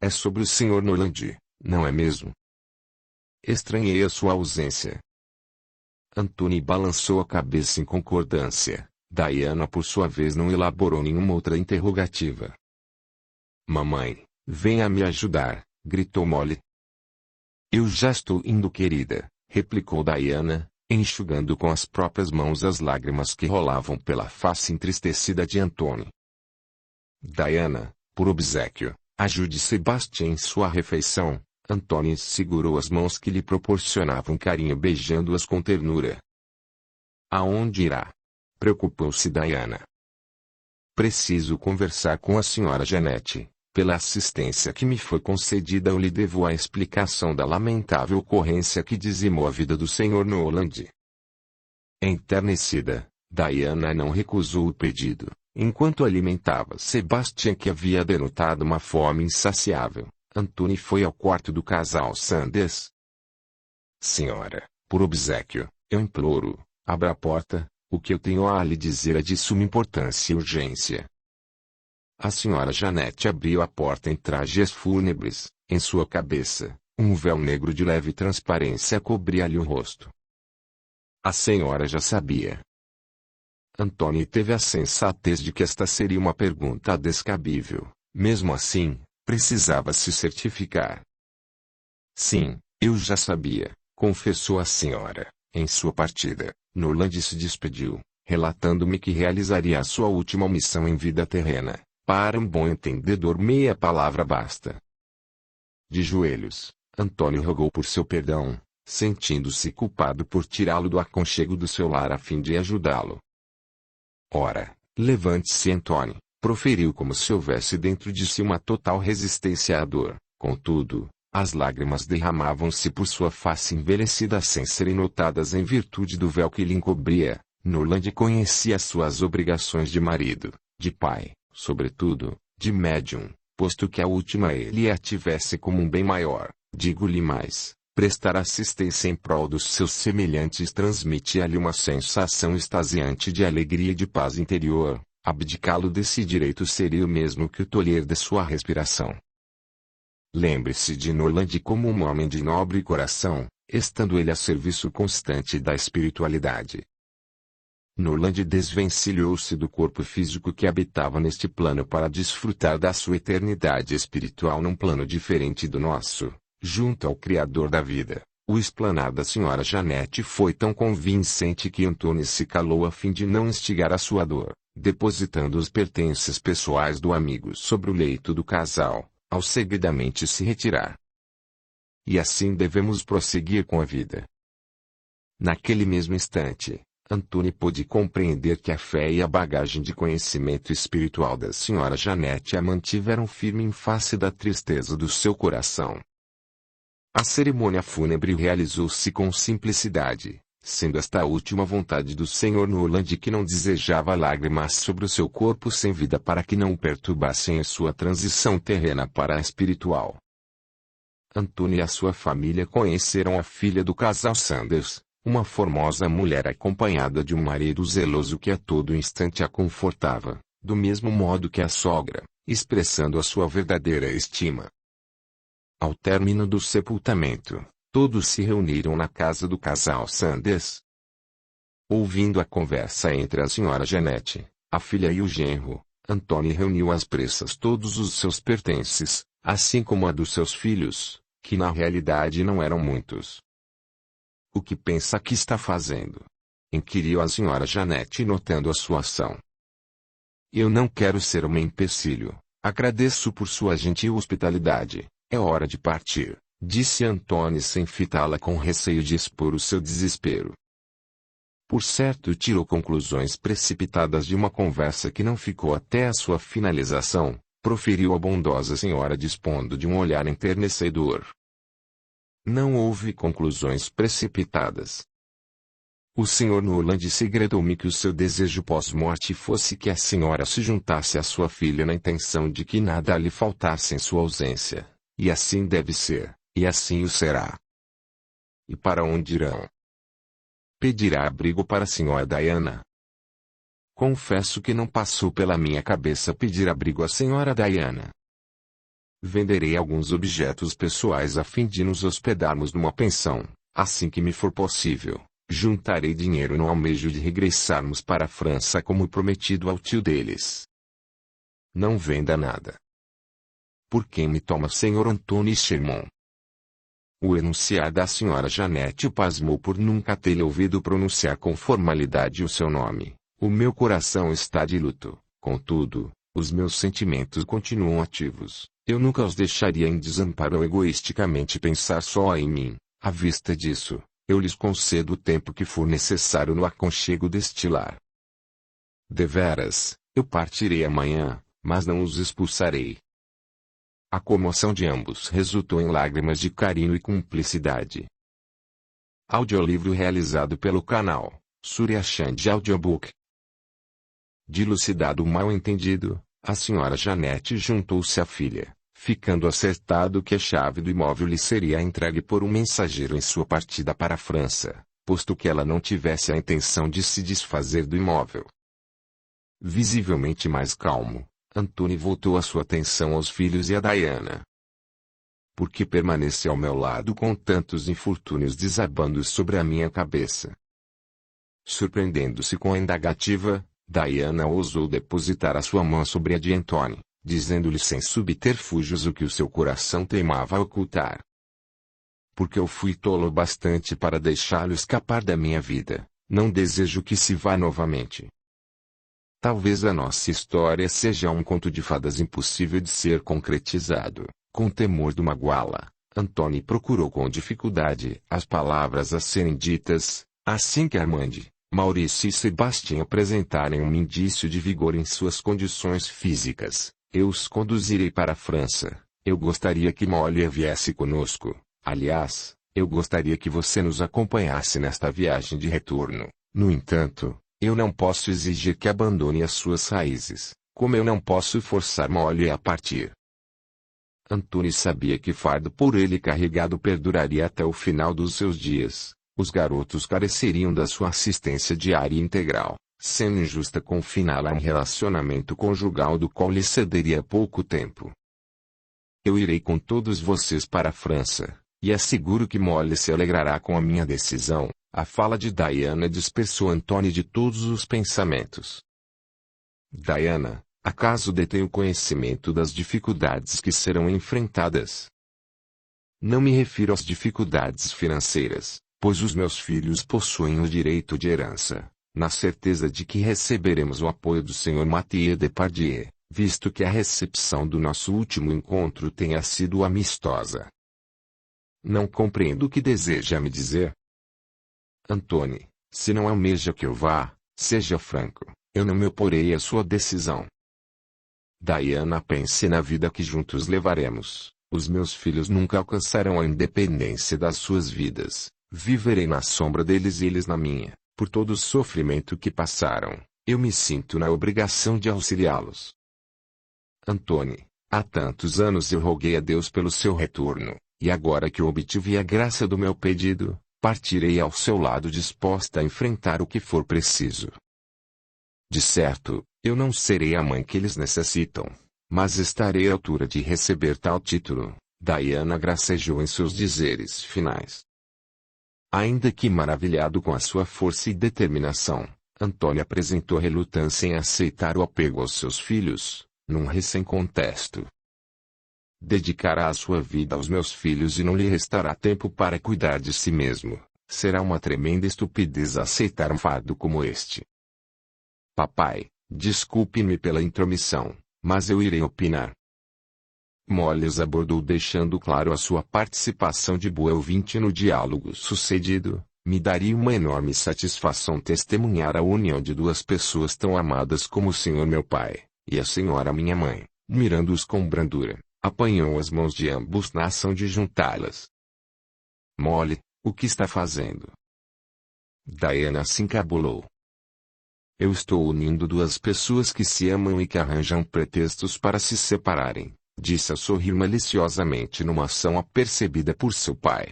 É sobre o Sr. Noland, não é mesmo? Estranhei a sua ausência. Anthony balançou a cabeça em concordância. Diana por sua vez não elaborou nenhuma outra interrogativa. Mamãe, venha me ajudar, gritou Molly. Eu já estou indo querida, replicou Diana, enxugando com as próprias mãos as lágrimas que rolavam pela face entristecida de Anthony. Diana, por obséquio, ajude Sebastian em sua refeição. Anthony segurou as mãos que lhe proporcionavam carinho beijando-as com ternura. Aonde irá? Preocupou-se Diana. Preciso conversar com a Sra. Janete. Pela assistência que me foi concedida eu lhe devo a explicação da lamentável ocorrência que dizimou a vida do Sr. Noland. Enternecida, Diana não recusou o pedido, enquanto alimentava Sebastian que havia denotado uma fome insaciável. Anthony foi ao quarto do casal Sanders. Senhora, por obséquio, eu imploro, abra a porta, o que eu tenho a lhe dizer é de suma importância e urgência. A Sra. Janete abriu a porta em trajes fúnebres, em sua cabeça, um véu negro de leve transparência cobria-lhe o rosto. A senhora já sabia. Anthony teve a sensatez de que esta seria uma pergunta descabível, mesmo assim, precisava se certificar. Sim, eu já sabia, confessou a senhora. Em sua partida, Noland se despediu, relatando-me que realizaria a sua última missão em vida terrena. Para um bom entendedor meia palavra basta. De joelhos, Anthony rogou por seu perdão, sentindo-se culpado por tirá-lo do aconchego do seu lar a fim de ajudá-lo. Ora, levante-se Anthony, proferiu como se houvesse dentro de si uma total resistência à dor. Contudo, as lágrimas derramavam-se por sua face envelhecida sem serem notadas em virtude do véu que lhe encobria. Noland conhecia suas obrigações de marido, de pai, sobretudo, de médium, posto que a última ele a tivesse como um bem maior. Digo-lhe mais, prestar assistência em prol dos seus semelhantes transmitia-lhe uma sensação extasiante de alegria e de paz interior. Abdicá-lo desse direito seria o mesmo que o tolher de sua respiração. Lembre-se de Noland como um homem de nobre coração, estando ele a serviço constante da espiritualidade. Norland desvencilhou-se do corpo físico que habitava neste plano para desfrutar da sua eternidade espiritual num plano diferente do nosso, junto ao Criador da vida. O explanar da Sra. Janete foi tão convincente que Antunes se calou a fim de não instigar a sua dor, depositando os pertences pessoais do amigo sobre o leito do casal, ao seguidamente se retirar. E assim devemos prosseguir com a vida. Naquele mesmo instante, Antônio pôde compreender que a fé e a bagagem de conhecimento espiritual da Sra. Janete a mantiveram firme em face da tristeza do seu coração. A cerimônia fúnebre realizou-se com simplicidade, sendo esta a última vontade do Sr. Norland, que não desejava lágrimas sobre o seu corpo sem vida para que não o perturbassem em sua transição terrena para a espiritual. Antônio e a sua família conheceram a filha do casal Sanders, uma formosa mulher acompanhada de um marido zeloso que a todo instante a confortava, do mesmo modo que a sogra, expressando a sua verdadeira estima. Ao término do sepultamento, todos se reuniram na casa do casal Sanders. Ouvindo a conversa entre a Sra. Janete, a filha e o genro, Antônio reuniu às pressas todos os seus pertences, assim como a dos seus filhos, que na realidade não eram muitos. "O que pensa que está fazendo?" inquiriu a Sra. Janete, notando a sua ação. "Eu não quero ser uma empecilho. Agradeço por sua gentil hospitalidade. É hora de partir", disse Antônio sem fitá-la com receio de expor o seu desespero. Por certo, tirou conclusões precipitadas de uma conversa que não ficou até a sua finalização, proferiu a bondosa senhora dispondo de um olhar enternecedor. "Não houve conclusões precipitadas. O Sr. Norland segredou-me que o seu desejo pós-morte fosse que a senhora se juntasse à sua filha na intenção de que nada lhe faltasse em sua ausência. E assim deve ser, e assim o será." "E para onde irão?" "Pedirá abrigo para a Sra. Diana." "Confesso que não passou pela minha cabeça pedir abrigo à Sra. Diana." "Venderei alguns objetos pessoais a fim de nos hospedarmos numa pensão, assim que me for possível. Juntarei dinheiro no almejo de regressarmos para a França como prometido ao tio deles." "Não venda nada." "Por quem me toma Sr. Antônio Chermont?" O enunciar da Sra. Janete o pasmou por nunca ter ouvido pronunciar com formalidade o seu nome. "O meu coração está de luto, contudo, os meus sentimentos continuam ativos. Eu nunca os deixaria em desamparo ou egoisticamente pensar só em mim. À vista disso, eu lhes concedo o tempo que for necessário no aconchego deste lar. Deveras, eu partirei amanhã, mas não os expulsarei." A comoção de ambos resultou em lágrimas de carinho e cumplicidade. Audiolivro realizado pelo canal Surya Chand Audiobook. Dilucidado o mal-entendido, a Sra. Janete juntou-se à filha, ficando acertado que a chave do imóvel lhe seria entregue por um mensageiro em sua partida para a França, posto que ela não tivesse a intenção de se desfazer do imóvel. Visivelmente mais calmo, Antônio voltou a sua atenção aos filhos e a Diana. "Por que permanece ao meu lado com tantos infortúnios desabando sobre a minha cabeça?" Surpreendendo-se com a indagativa, Diana ousou depositar a sua mão sobre a de Antônio, dizendo-lhe sem subterfúgios o que o seu coração teimava ocultar. "Porque eu fui tolo bastante para deixá-lo escapar da minha vida, não desejo que se vá novamente. Talvez a nossa história seja um conto de fadas impossível de ser concretizado." Com temor de magoá-la, Antônio procurou com dificuldade as palavras a serem ditas, assim que Armande, Maurício e Sebastião apresentarem um indício de vigor em suas condições físicas. "Eu os conduzirei para a França. Eu gostaria que Molly viesse conosco. Aliás, eu gostaria que você nos acompanhasse nesta viagem de retorno. No entanto, eu não posso exigir que abandone as suas raízes, como eu não posso forçar Molly a partir." Antônio sabia que fardo por ele carregado perduraria até o final dos seus dias. Os garotos careceriam da sua assistência diária e integral, sendo injusta confiná-la a um relacionamento conjugal do qual lhe cederia pouco tempo. "Eu irei com todos vocês para a França, e asseguro que Molly se alegrará com a minha decisão", A fala de Diana dispersou Antônio de todos os pensamentos. Diana, acaso detém o conhecimento das dificuldades que serão enfrentadas? Não me refiro às dificuldades financeiras, pois os meus filhos possuem o direito de herança, na certeza de que receberemos o apoio do Sr. Mathieu Depardieu, visto que a recepção do nosso último encontro tenha sido amistosa. Não compreendo o que deseja me dizer. Antônio, se não almeja que eu vá, seja franco, eu não me oporei à sua decisão. Diana, pense na vida que juntos levaremos. Os meus filhos nunca alcançarão a independência das suas vidas. Viverei na sombra deles e eles na minha. Por todo o sofrimento que passaram, eu me sinto na obrigação de auxiliá-los. Antônio, há tantos anos eu roguei a Deus pelo seu retorno, e agora que obtive a graça do meu pedido, partirei ao seu lado disposta a enfrentar o que for preciso. De certo, eu não serei a mãe que eles necessitam, mas estarei à altura de receber tal título. Diana gracejou em seus dizeres finais. Ainda que maravilhado com a sua força e determinação, Antônio apresentou relutância em aceitar o apego aos seus filhos, num recém-contexto. Dedicará a sua vida aos meus filhos e não lhe restará tempo para cuidar de si mesmo. Será uma tremenda estupidez aceitar um fardo como este. Papai, desculpe-me pela intromissão, mas eu irei opinar. Moles abordou deixando claro a sua participação de boa ouvinte no diálogo sucedido. Me daria uma enorme satisfação testemunhar a união de duas pessoas tão amadas como o senhor meu pai, e a senhora minha mãe. Mirando-os com brandura, apanhou as mãos de ambos na ação de juntá-las. Mole, o que está fazendo? Diana se encabulou. Eu estou unindo duas pessoas que se amam e que arranjam pretextos para se separarem, disse a sorrir maliciosamente numa ação apercebida por seu pai.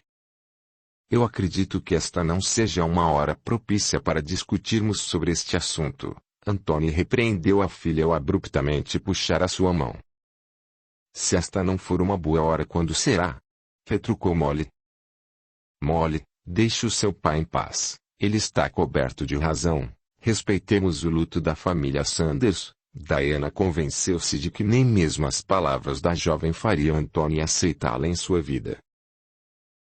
Eu acredito que esta não seja uma hora propícia para discutirmos sobre este assunto. Antônio repreendeu a filha ao abruptamente puxar a sua mão. Se esta não for uma boa hora, quando será? Retrucou Molly. Molly, deixe o seu pai em paz. Ele está coberto de razão. Respeitemos o luto da família Sanders. Diana convenceu-se de que nem mesmo as palavras da jovem fariam Antônio aceitá-la em sua vida.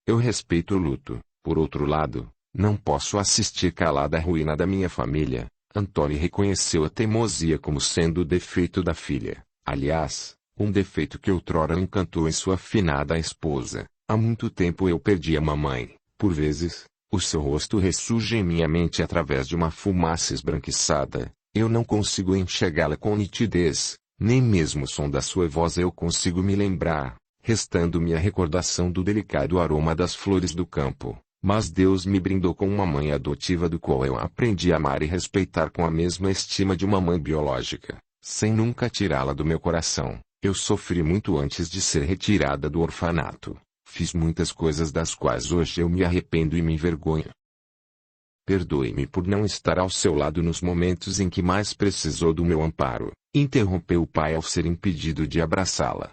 Eu respeito o luto. Por outro lado, não posso assistir calada à ruína da minha família. Antônio reconheceu a teimosia como sendo o defeito da filha. Aliás, um defeito que outrora encantou em sua finada esposa. Há muito tempo eu perdi a mamãe. Por vezes, o seu rosto ressurge em minha mente através de uma fumaça esbranquiçada. Eu não consigo enxergá-la com nitidez. Nem mesmo o som da sua voz eu consigo me lembrar, restando-me a recordação do delicado aroma das flores do campo. Mas Deus me brindou com uma mãe adotiva do qual eu aprendi a amar e respeitar com a mesma estima de uma mãe biológica, sem nunca tirá-la do meu coração. Eu sofri muito antes de ser retirada do orfanato. Fiz muitas coisas das quais hoje eu me arrependo e me envergonho. Perdoe-me por não estar ao seu lado nos momentos em que mais precisou do meu amparo, interrompeu o pai ao ser impedido de abraçá-la.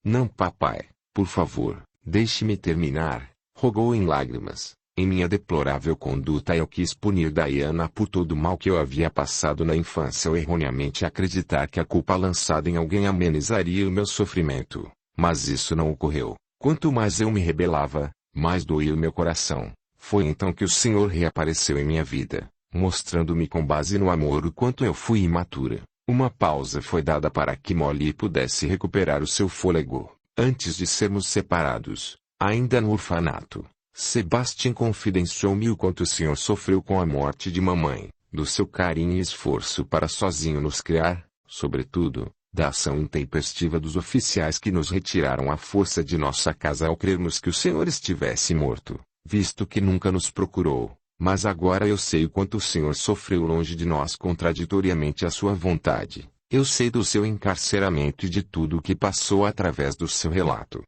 Não, papai, por favor, deixe-me terminar. Rogou em lágrimas. Em minha deplorável conduta eu quis punir Diana por todo o mal que eu havia passado na infância ao erroneamente acreditar que a culpa lançada em alguém amenizaria o meu sofrimento. Mas isso não ocorreu. Quanto mais eu me rebelava, mais doía o meu coração. Foi então que o Senhor reapareceu em minha vida, mostrando-me com base no amor o quanto eu fui imatura. Uma pausa foi dada para que Molly pudesse recuperar o seu fôlego. Antes de sermos separados, ainda no orfanato, Sebastian confidenciou-me o quanto o senhor sofreu com a morte de mamãe, do seu carinho e esforço para sozinho nos criar, sobretudo, da ação intempestiva dos oficiais que nos retiraram à força de nossa casa ao crermos que o senhor estivesse morto, visto que nunca nos procurou. Mas agora eu sei o quanto o senhor sofreu longe de nós contraditoriamente à sua vontade. Eu sei do seu encarceramento e de tudo o que passou através do seu relato.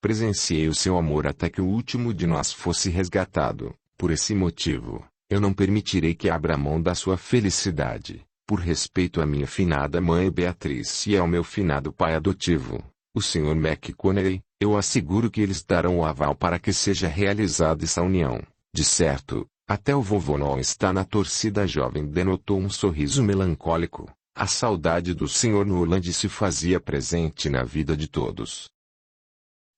Presenciei o seu amor até que o último de nós fosse resgatado. Por esse motivo, eu não permitirei que abra mão da sua felicidade. Por respeito à minha finada mãe Beatriz e ao meu finado pai adotivo, o Sr. McConaughey, eu asseguro que eles darão o aval para que seja realizada essa união. De certo, até o vovô não está na torcida. A jovem denotou um sorriso melancólico. A saudade do Sr. Noland se fazia presente na vida de todos.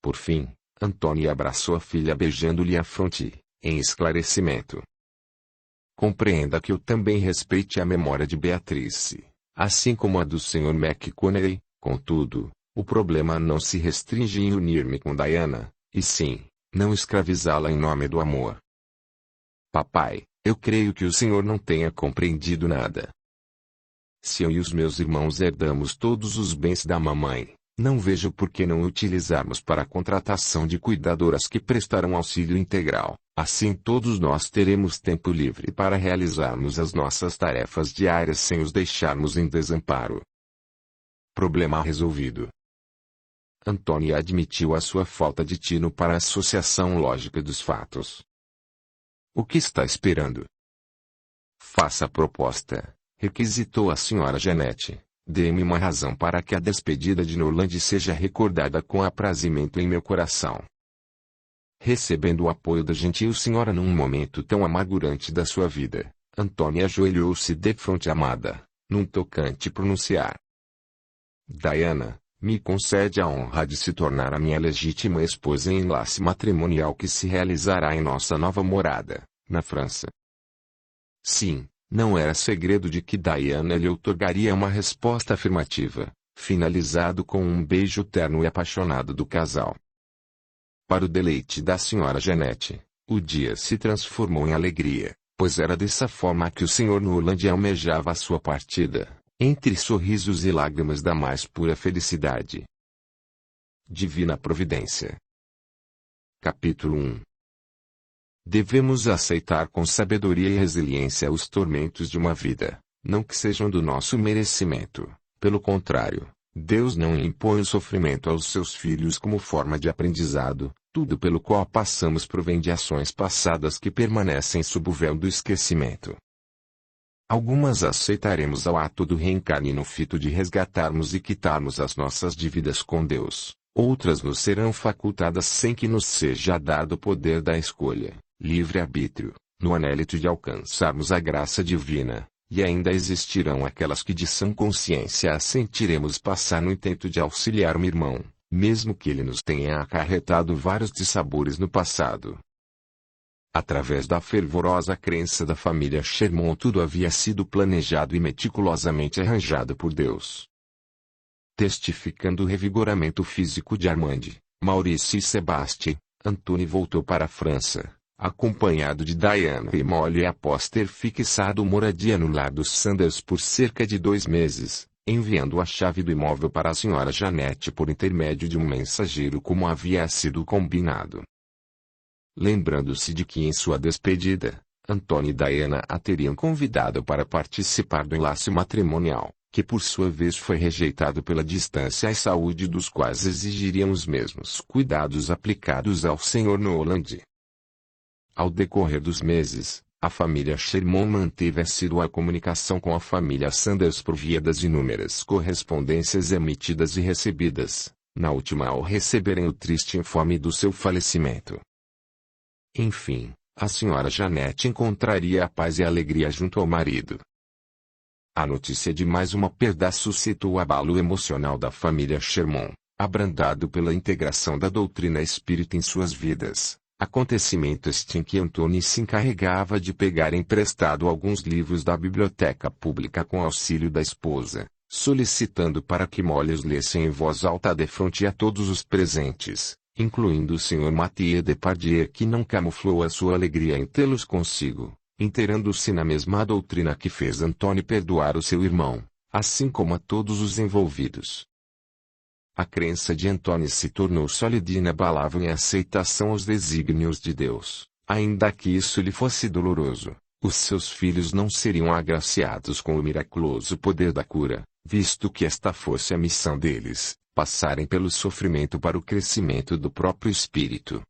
Por fim, Antônia abraçou a filha beijando-lhe a fronte, em esclarecimento. Compreenda que eu também respeite a memória de Beatrice, assim como a do Sr. McConaughey. Contudo, o problema não se restringe em unir-me com Diana, e sim, não escravizá-la em nome do amor. Papai, eu creio que o senhor não tenha compreendido nada. Se eu e os meus irmãos herdamos todos os bens da mamãe, não vejo por que não utilizarmos para a contratação de cuidadoras que prestarão auxílio integral. Assim todos nós teremos tempo livre para realizarmos as nossas tarefas diárias sem os deixarmos em desamparo. Problema resolvido. Antônia admitiu a sua falta de tino para a associação lógica dos fatos. O que está esperando? Faça a proposta, requisitou a senhora Janete. Dê-me uma razão para que a despedida de Noland seja recordada com aprazimento em meu coração. Recebendo o apoio da gentil senhora num momento tão amargurante da sua vida, Antônia ajoelhou-se defronte à amada, num tocante pronunciar. Diana, me concede a honra de se tornar a minha legítima esposa em enlace matrimonial que se realizará em nossa nova morada, na França. Sim, não era segredo de que Diana lhe outorgaria uma resposta afirmativa, finalizado com um beijo terno e apaixonado do casal. Para o deleite da senhora Janete, o dia se transformou em alegria, pois era dessa forma que o Sr. Noland almejava a sua partida, entre sorrisos e lágrimas da mais pura felicidade. Divina Providência. Capítulo 1. Devemos aceitar com sabedoria e resiliência os tormentos de uma vida, não que sejam do nosso merecimento. Pelo contrário, Deus não impõe o sofrimento aos seus filhos como forma de aprendizado. Tudo pelo qual passamos provém de ações passadas que permanecem sob o véu do esquecimento. Algumas aceitaremos ao ato do reencarne no fito de resgatarmos e quitarmos as nossas dívidas com Deus. Outras nos serão facultadas sem que nos seja dado o poder da escolha, livre-arbítrio, no anélito de alcançarmos a graça divina, e ainda existirão aquelas que de sã consciência assentiremos passar no intento de auxiliar um irmão, mesmo que ele nos tenha acarretado vários dissabores no passado. Através da fervorosa crença da família Sherman, tudo havia sido planejado e meticulosamente arranjado por Deus. Testificando o revigoramento físico de Armand, Maurice e Sebastien, Antony voltou para a França, acompanhado de Diana e Molly após ter fixado moradia no lar dos Sanders por cerca de 2 meses. Enviando a chave do imóvel para a senhora Janete por intermédio de um mensageiro como havia sido combinado. Lembrando-se de que em sua despedida, Antônio e Diana a teriam convidado para participar do enlace matrimonial, que por sua vez foi rejeitado pela distância e saúde dos quais exigiriam os mesmos cuidados aplicados ao Sr. Noland. Ao decorrer dos meses, a família Sherman manteve assídua comunicação com a família Sanders por via das inúmeras correspondências emitidas e recebidas, na última ao receberem o triste informe do seu falecimento. Enfim, a senhora Janete encontraria a paz e a alegria junto ao marido. A notícia de mais uma perda suscitou o abalo emocional da família Sherman, abrandado pela integração da doutrina espírita em suas vidas. Acontecimento este em que Antony se encarregava de pegar emprestado alguns livros da biblioteca pública com auxílio da esposa, solicitando para que Molly os lessem em voz alta defronte a todos os presentes, incluindo o Sr. Mathieu Depardieu, que não camuflou a sua alegria em tê-los consigo, inteirando-se na mesma doutrina que fez Antony perdoar o seu irmão, assim como a todos os envolvidos. A crença de Antony se tornou sólida e inabalável em aceitação aos desígnios de Deus. Ainda que isso lhe fosse doloroso, os seus filhos não seriam agraciados com o miraculoso poder da cura, visto que esta fosse a missão deles, passarem pelo sofrimento para o crescimento do próprio espírito.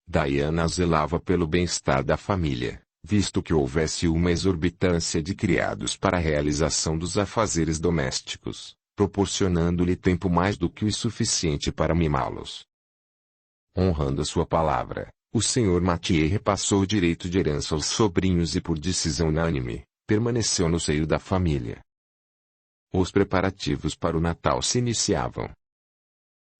Diana zelava pelo bem-estar da família, visto que houvesse uma exorbitância de criados para a realização dos afazeres domésticos, proporcionando-lhe tempo mais do que o suficiente para mimá-los. Honrando a sua palavra, O Sr. Mathieu repassou o direito de herança aos sobrinhos e por decisão unânime, permaneceu no seio da família. Os preparativos para o Natal se iniciavam.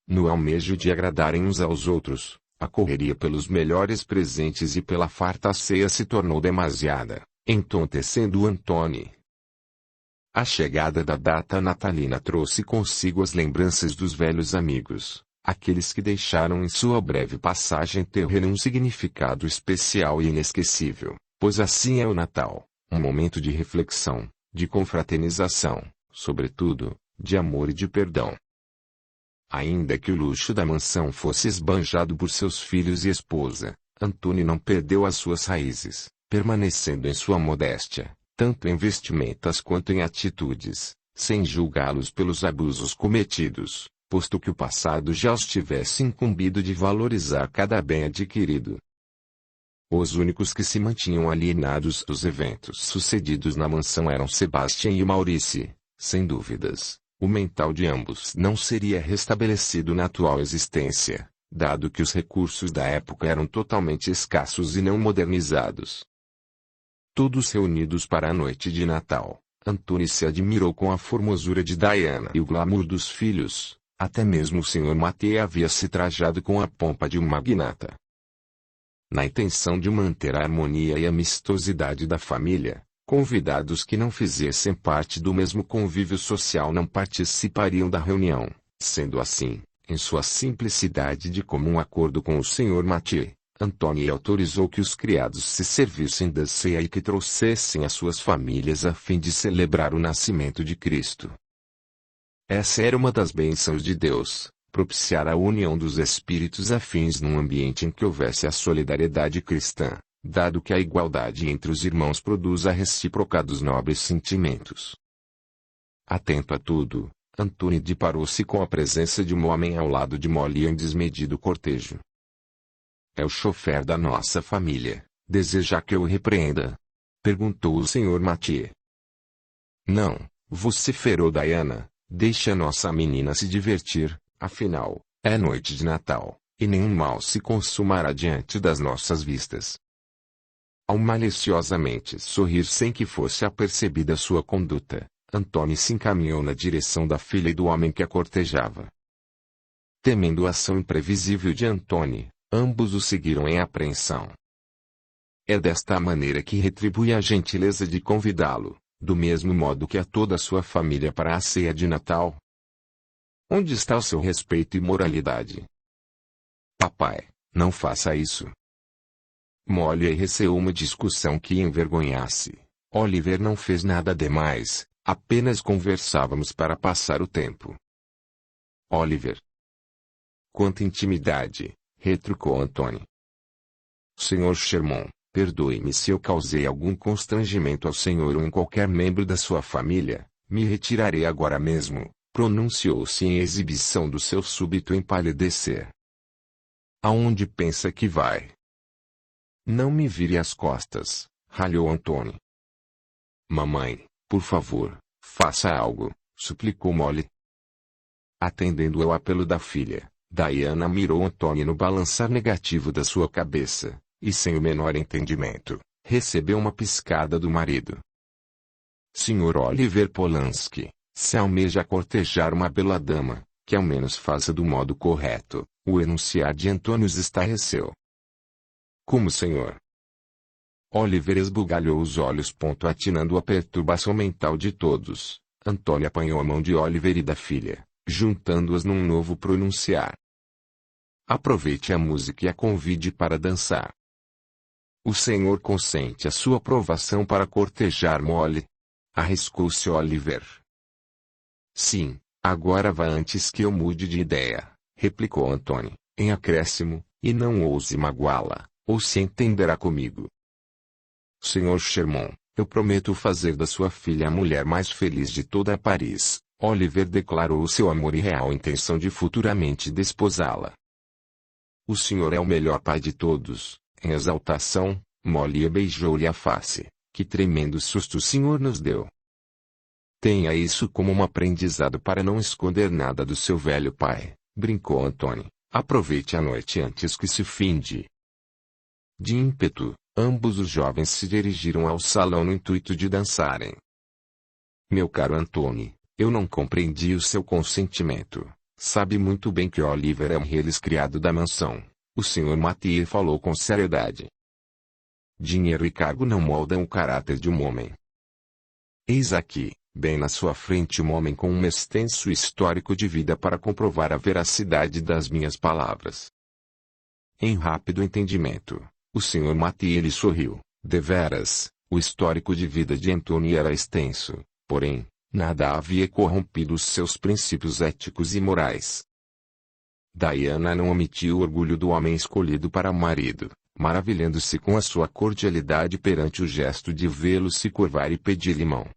No almejo de agradarem uns aos outros, a correria pelos melhores presentes e pela farta ceia se tornou demasiada, entontecendo Antony. A chegada da data natalina trouxe consigo as lembranças dos velhos amigos, aqueles que deixaram em sua breve passagem terrena um significado especial e inesquecível, pois assim é o Natal, um momento de reflexão, de confraternização, sobretudo, de amor e de perdão. Ainda que o luxo da mansão fosse esbanjado por seus filhos e esposa, Antony não perdeu as suas raízes, permanecendo em sua modéstia, tanto em vestimentas quanto em atitudes, sem julgá-los pelos abusos cometidos, posto que o passado já os tivesse incumbido de valorizar cada bem adquirido. Os únicos que se mantinham alienados dos eventos sucedidos na mansão eram Sebastian e Maurice, sem dúvidas. O mental de ambos não seria restabelecido na atual existência, dado que os recursos da época eram totalmente escassos e não modernizados. Todos reunidos para a noite de Natal, Antony se admirou com a formosura de Diana e o glamour dos filhos, até mesmo o Sr. Mathieu havia se trajado com a pompa de um magnata. Na intenção de manter a harmonia e amistosidade da família, convidados que não fizessem parte do mesmo convívio social não participariam da reunião, sendo assim, em sua simplicidade de comum acordo com o Sr. Mathieu, Antony autorizou que os criados se servissem da ceia e que trouxessem as suas famílias a fim de celebrar o nascimento de Cristo. Essa era uma das bênçãos de Deus, propiciar a união dos espíritos afins num ambiente em que houvesse a solidariedade cristã, dado que a igualdade entre os irmãos produz a recíproca dos nobres sentimentos. Atento a tudo, Antony deparou-se com a presença de um homem ao lado de Molly em desmedido cortejo. "É o chofer da nossa família, deseja que eu o repreenda?" perguntou o Sr. Mathieu. "Não, vociferou Diana, deixe a nossa menina se divertir, afinal, é noite de Natal, e nenhum mal se consumará diante das nossas vistas." Ao maliciosamente sorrir sem que fosse apercebida sua conduta, Antony se encaminhou na direção da filha e do homem que a cortejava. Temendo a ação imprevisível de Antony, ambos o seguiram em apreensão. "É desta maneira que retribui a gentileza de convidá-lo, do mesmo modo que a toda a sua família para a ceia de Natal? Onde está o seu respeito e moralidade?" "Papai, não faça isso." Molly receou uma discussão que envergonhasse. Oliver não fez nada demais, apenas conversávamos para passar o tempo. "Oliver." "Quanta intimidade", retrucou Antony. "Sr. Sherman, perdoe-me se eu causei algum constrangimento ao senhor ou em qualquer membro da sua família, me retirarei agora mesmo", pronunciou-se em exibição do seu súbito empalidecer. "Aonde pensa que vai?" "Não me vire as costas", ralhou Antony. "Mamãe, por favor, faça algo", suplicou Molly. Atendendo ao apelo da filha, Diana mirou Antony no balançar negativo da sua cabeça, e sem o menor entendimento, recebeu uma piscada do marido. "Sr. Oliver Polanski, se almeja cortejar uma bela dama, que ao menos faça do modo correto", o enunciar de Antony os estarreceu. "Como, senhor?" Oliver esbugalhou os olhos. Atinando a perturbação mental de todos, Antony apanhou a mão de Oliver e da filha, juntando-as num novo pronunciar. "Aproveite a música e a convide para dançar." "O senhor consente a sua aprovação para cortejar Molly?" arriscou-se Oliver. "Sim, agora vá antes que eu mude de ideia", replicou Antony, em acréscimo, "e não ouse magoá-la, ou se entenderá comigo." "Sr. Sherman, eu prometo fazer da sua filha a mulher mais feliz de toda Paris", Oliver declarou seu amor e real intenção de futuramente desposá-la. "O senhor é o melhor pai de todos." Em exaltação, Molly beijou-lhe a face. "Que tremendo susto o senhor nos deu." "Tenha isso como um aprendizado para não esconder nada do seu velho pai", brincou Antony. "Aproveite a noite antes que se finde." De ímpeto, ambos os jovens se dirigiram ao salão no intuito de dançarem. Meu caro Antony, eu não compreendi o seu consentimento. Sabe muito bem que Oliver é um criado da mansão. O Sr. Mathieu falou com seriedade. Dinheiro e cargo não moldam o caráter de um homem. Eis aqui, bem na sua frente, um homem com um extenso histórico de vida para comprovar a veracidade das minhas palavras. Em rápido entendimento, o Sr. Mathieu lhe sorriu. Deveras, o histórico de vida de Antony era extenso, porém, nada havia corrompido os seus princípios éticos e morais. Diana não omitiu o orgulho do homem escolhido para marido, maravilhando-se com a sua cordialidade perante o gesto de vê-lo se curvar e pedir-lhe mão.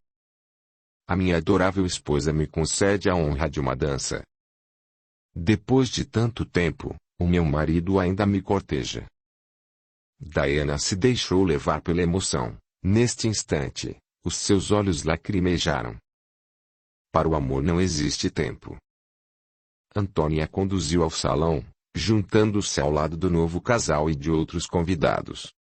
A minha adorável esposa me concede a honra de uma dança. Depois de tanto tempo, o meu marido ainda me corteja. Diana se deixou levar pela emoção. Neste instante, os seus olhos lacrimejaram. Para o amor não existe tempo. Antony a conduziu ao salão, juntando-se ao lado do novo casal e de outros convidados.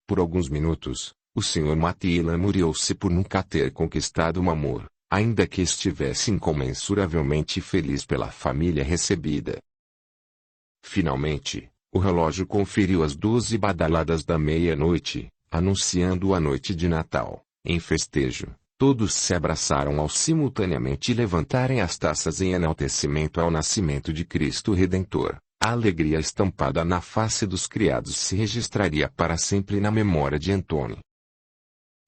Por alguns minutos, o Sr. Mathieu lamuriou-se por nunca ter conquistado um amor, ainda que estivesse incomensuravelmente feliz pela família recebida. Finalmente, o relógio conferiu as 12 badaladas da meia-noite, anunciando a noite de Natal. Em festejo, todos se abraçaram ao simultaneamente levantarem as taças em enaltecimento ao nascimento de Cristo Redentor. A alegria estampada na face dos criados se registraria para sempre na memória de Antony.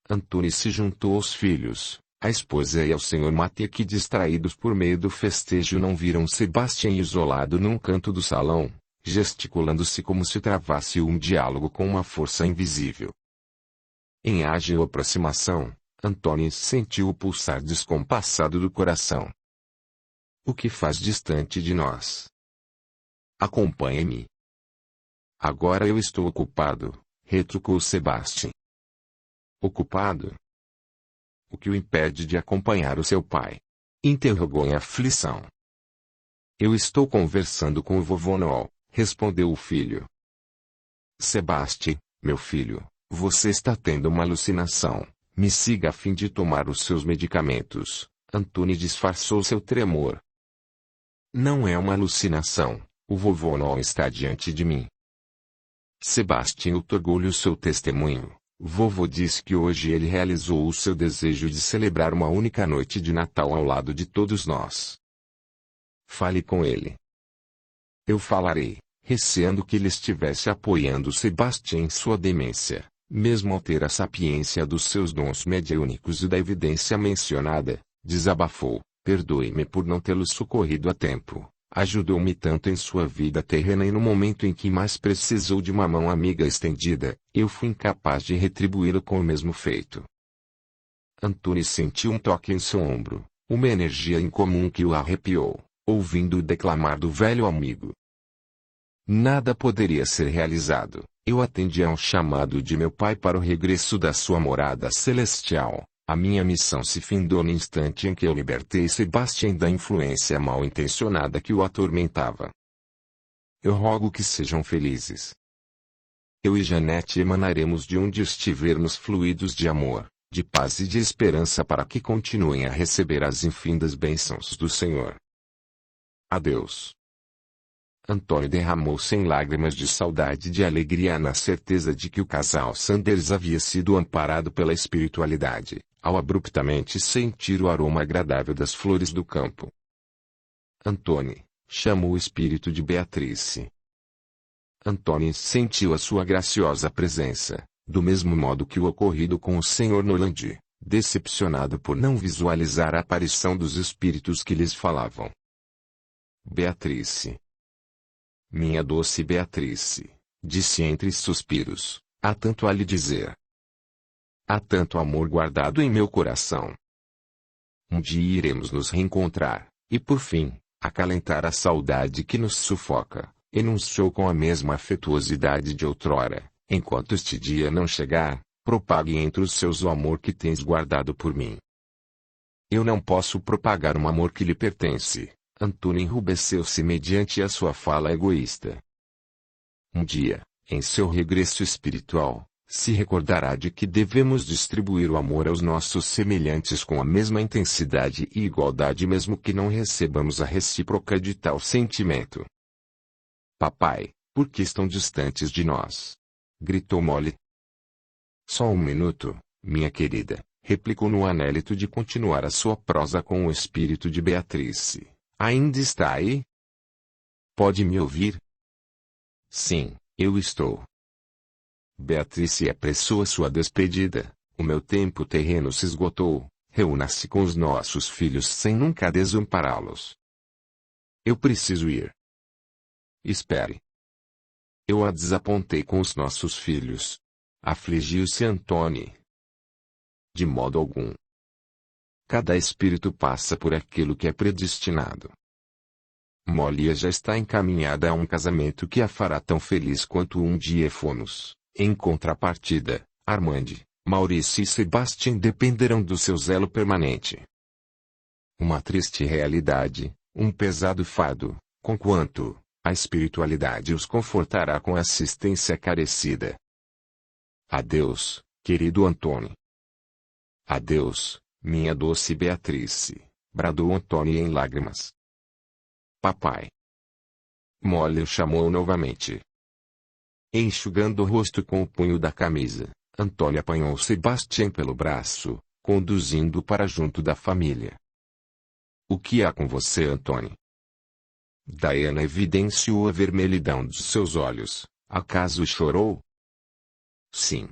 Antony se juntou aos filhos, à esposa e ao Sr. Mathieu, que, distraídos por meio do festejo, não viram Sebastião isolado num canto do salão, gesticulando-se como se travasse um diálogo com uma força invisível. Em ágil aproximação, Antony sentiu o pulsar descompassado do coração. O que faz distante de nós? Acompanhe-me. Agora eu estou ocupado, retrucou Sebastião. Ocupado? O que o impede de acompanhar o seu pai? Interrogou em aflição. Eu estou conversando com o vovô Noel, respondeu o filho. Sebastião, meu filho, você está tendo uma alucinação. Me siga a fim de tomar os seus medicamentos. Antony disfarçou seu tremor. Não é uma alucinação. O vovô Noel está diante de mim. Sebastião otorgou-lhe o seu testemunho. Vovô disse que hoje ele realizou o seu desejo de celebrar uma única noite de Natal ao lado de todos nós. Fale com ele. Eu falarei, receando que ele estivesse apoiando Sebastião em sua demência, mesmo ao ter a sapiência dos seus dons mediúnicos e da evidência mencionada, desabafou. Perdoe-me por não tê-lo socorrido a tempo. Ajudou-me tanto em sua vida terrena e no momento em que mais precisou de uma mão amiga estendida, eu fui incapaz de retribuí-lo com o mesmo feito. Antony sentiu um toque em seu ombro, uma energia incomum que o arrepiou, ouvindo-o declamar do velho amigo. Nada poderia ser realizado. Eu atendi a um chamado de meu pai para o regresso da sua morada celestial. A minha missão se findou no instante em que eu libertei Sebastião da influência mal-intencionada que o atormentava. Eu rogo que sejam felizes. Eu e Janete emanaremos de onde estivermos fluidos de amor, de paz e de esperança para que continuem a receber as infindas bênçãos do Senhor. Adeus. Antony derramou-se em lágrimas de saudade e de alegria na certeza de que o casal Sanders havia sido amparado pela espiritualidade, ao abruptamente sentir o aroma agradável das flores do campo. Antony, chamou o espírito de Beatrice. Antony sentiu a sua graciosa presença, do mesmo modo que o ocorrido com o Sr. Noland, decepcionado por não visualizar a aparição dos espíritos que lhes falavam. Beatrice. Minha doce Beatrice, disse entre suspiros, há tanto a lhe dizer. Há tanto amor guardado em meu coração. Um dia iremos nos reencontrar, e por fim, acalentar a saudade que nos sufoca, enunciou com a mesma afetuosidade de outrora. Enquanto este dia não chegar, propague entre os seus o amor que tens guardado por mim. Eu não posso propagar um amor que lhe pertence. Antony enrubesceu-se mediante a sua fala egoísta. Um dia, Em seu regresso espiritual, se recordará de que devemos distribuir o amor aos nossos semelhantes com a mesma intensidade e igualdade mesmo que não recebamos a recíproca de tal sentimento. Papai, por que estão distantes de nós? Gritou Molly. Só um minuto, minha querida, replicou no anélito de continuar a sua prosa com o espírito de Beatrice. Ainda está aí? Pode me ouvir? Sim, eu estou. Beatrice apressou a sua despedida. O meu tempo terreno se esgotou. Reúna-se com os nossos filhos sem nunca desampará-los. Eu preciso ir. Espere. Eu a desapontei com os nossos filhos. Afligiu-se Antônio. De modo algum. Cada espírito passa por aquilo que é predestinado. Molly já está encaminhada a um casamento que a fará tão feliz quanto um dia fomos. Em contrapartida, Armande, Maurício e Sebastião dependerão do seu zelo permanente. Uma triste realidade, um pesado fardo, conquanto a espiritualidade os confortará com assistência carecida. Adeus, querido Antônio. Adeus, minha doce Beatrice, bradou Antônio em lágrimas. Papai. Molly o chamou novamente. Enxugando o rosto com o punho da camisa, Antônio apanhou Sebastião pelo braço, conduzindo-o para junto da família. O que há com você, Antônio? Diana evidenciou a vermelhidão dos seus olhos. Acaso chorou? Sim.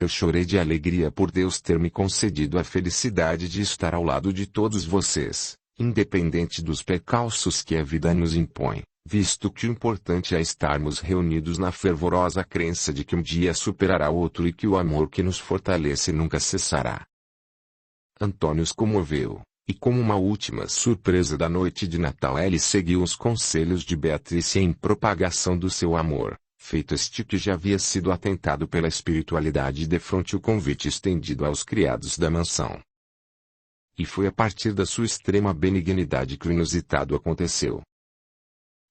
Eu chorei de alegria por Deus ter me concedido a felicidade de estar ao lado de todos vocês, independente dos percalços que a vida nos impõe, visto que o importante é estarmos reunidos na fervorosa crença de que um dia superará o outro e que o amor que nos fortalece nunca cessará. Antônio os comoveu, e como uma última surpresa da noite de Natal ele seguiu os conselhos de Beatrice em propagação do seu amor, feito este que já havia sido atentado pela espiritualidade defronte o convite estendido aos criados da mansão. E foi a partir da sua extrema benignidade que o inusitado aconteceu.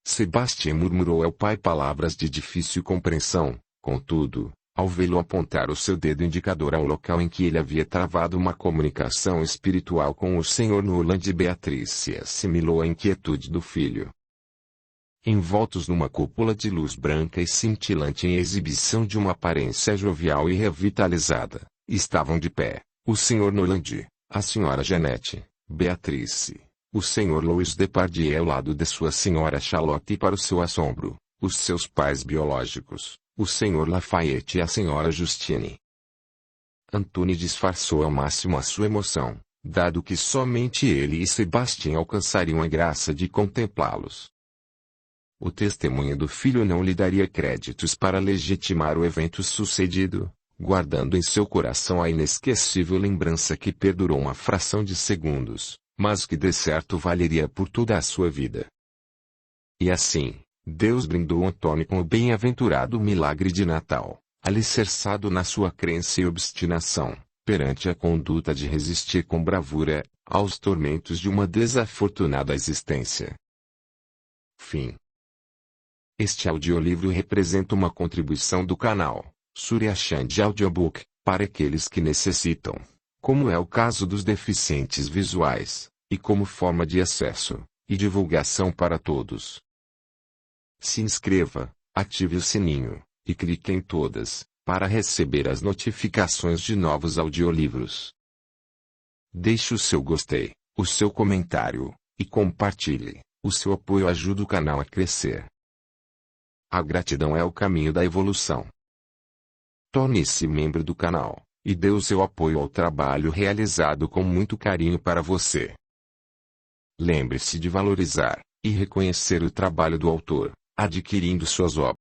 Sebastião murmurou ao pai palavras de difícil compreensão, contudo, ao vê-lo apontar o seu dedo indicador ao local em que ele havia travado uma comunicação espiritual com o Sr. Noland, Beatrice assimilou a inquietude do filho. Envoltos numa cúpula de luz branca e cintilante em exibição de uma aparência jovial e revitalizada, estavam de pé, o Sr. Noland, a Sra. Jeanette, Beatrice, o Sr. Louis Depardieu ao lado de sua Sra. Charlotte e para o seu assombro, os seus pais biológicos, o Sr. Lafayette e a Sra. Justine. Antônio disfarçou ao máximo a sua emoção, dado que somente ele e Sebastião alcançariam a graça de contemplá-los. O testemunho do filho não lhe daria créditos para legitimar o evento sucedido, guardando em seu coração a inesquecível lembrança que perdurou uma fração de segundos, mas que de certo valeria por toda a sua vida. E assim, Deus brindou Antônio com o bem-aventurado milagre de Natal, alicerçado na sua crença e obstinação, perante a conduta de resistir com bravura aos tormentos de uma desafortunada existência. Fim. Este audiolivro representa uma contribuição do canal Surya Chand Audiobook, para aqueles que necessitam, como é o caso dos deficientes visuais, e como forma de acesso e divulgação para todos. Se inscreva, ative o sininho, e clique em todas, para receber as notificações de novos audiolivros. Deixe o seu gostei, o seu comentário, e compartilhe. O seu apoio ajuda o canal a crescer. A gratidão é o caminho da evolução. Torne-se membro do canal, e dê o seu apoio ao trabalho realizado com muito carinho para você. Lembre-se de valorizar e reconhecer o trabalho do autor, adquirindo suas obras.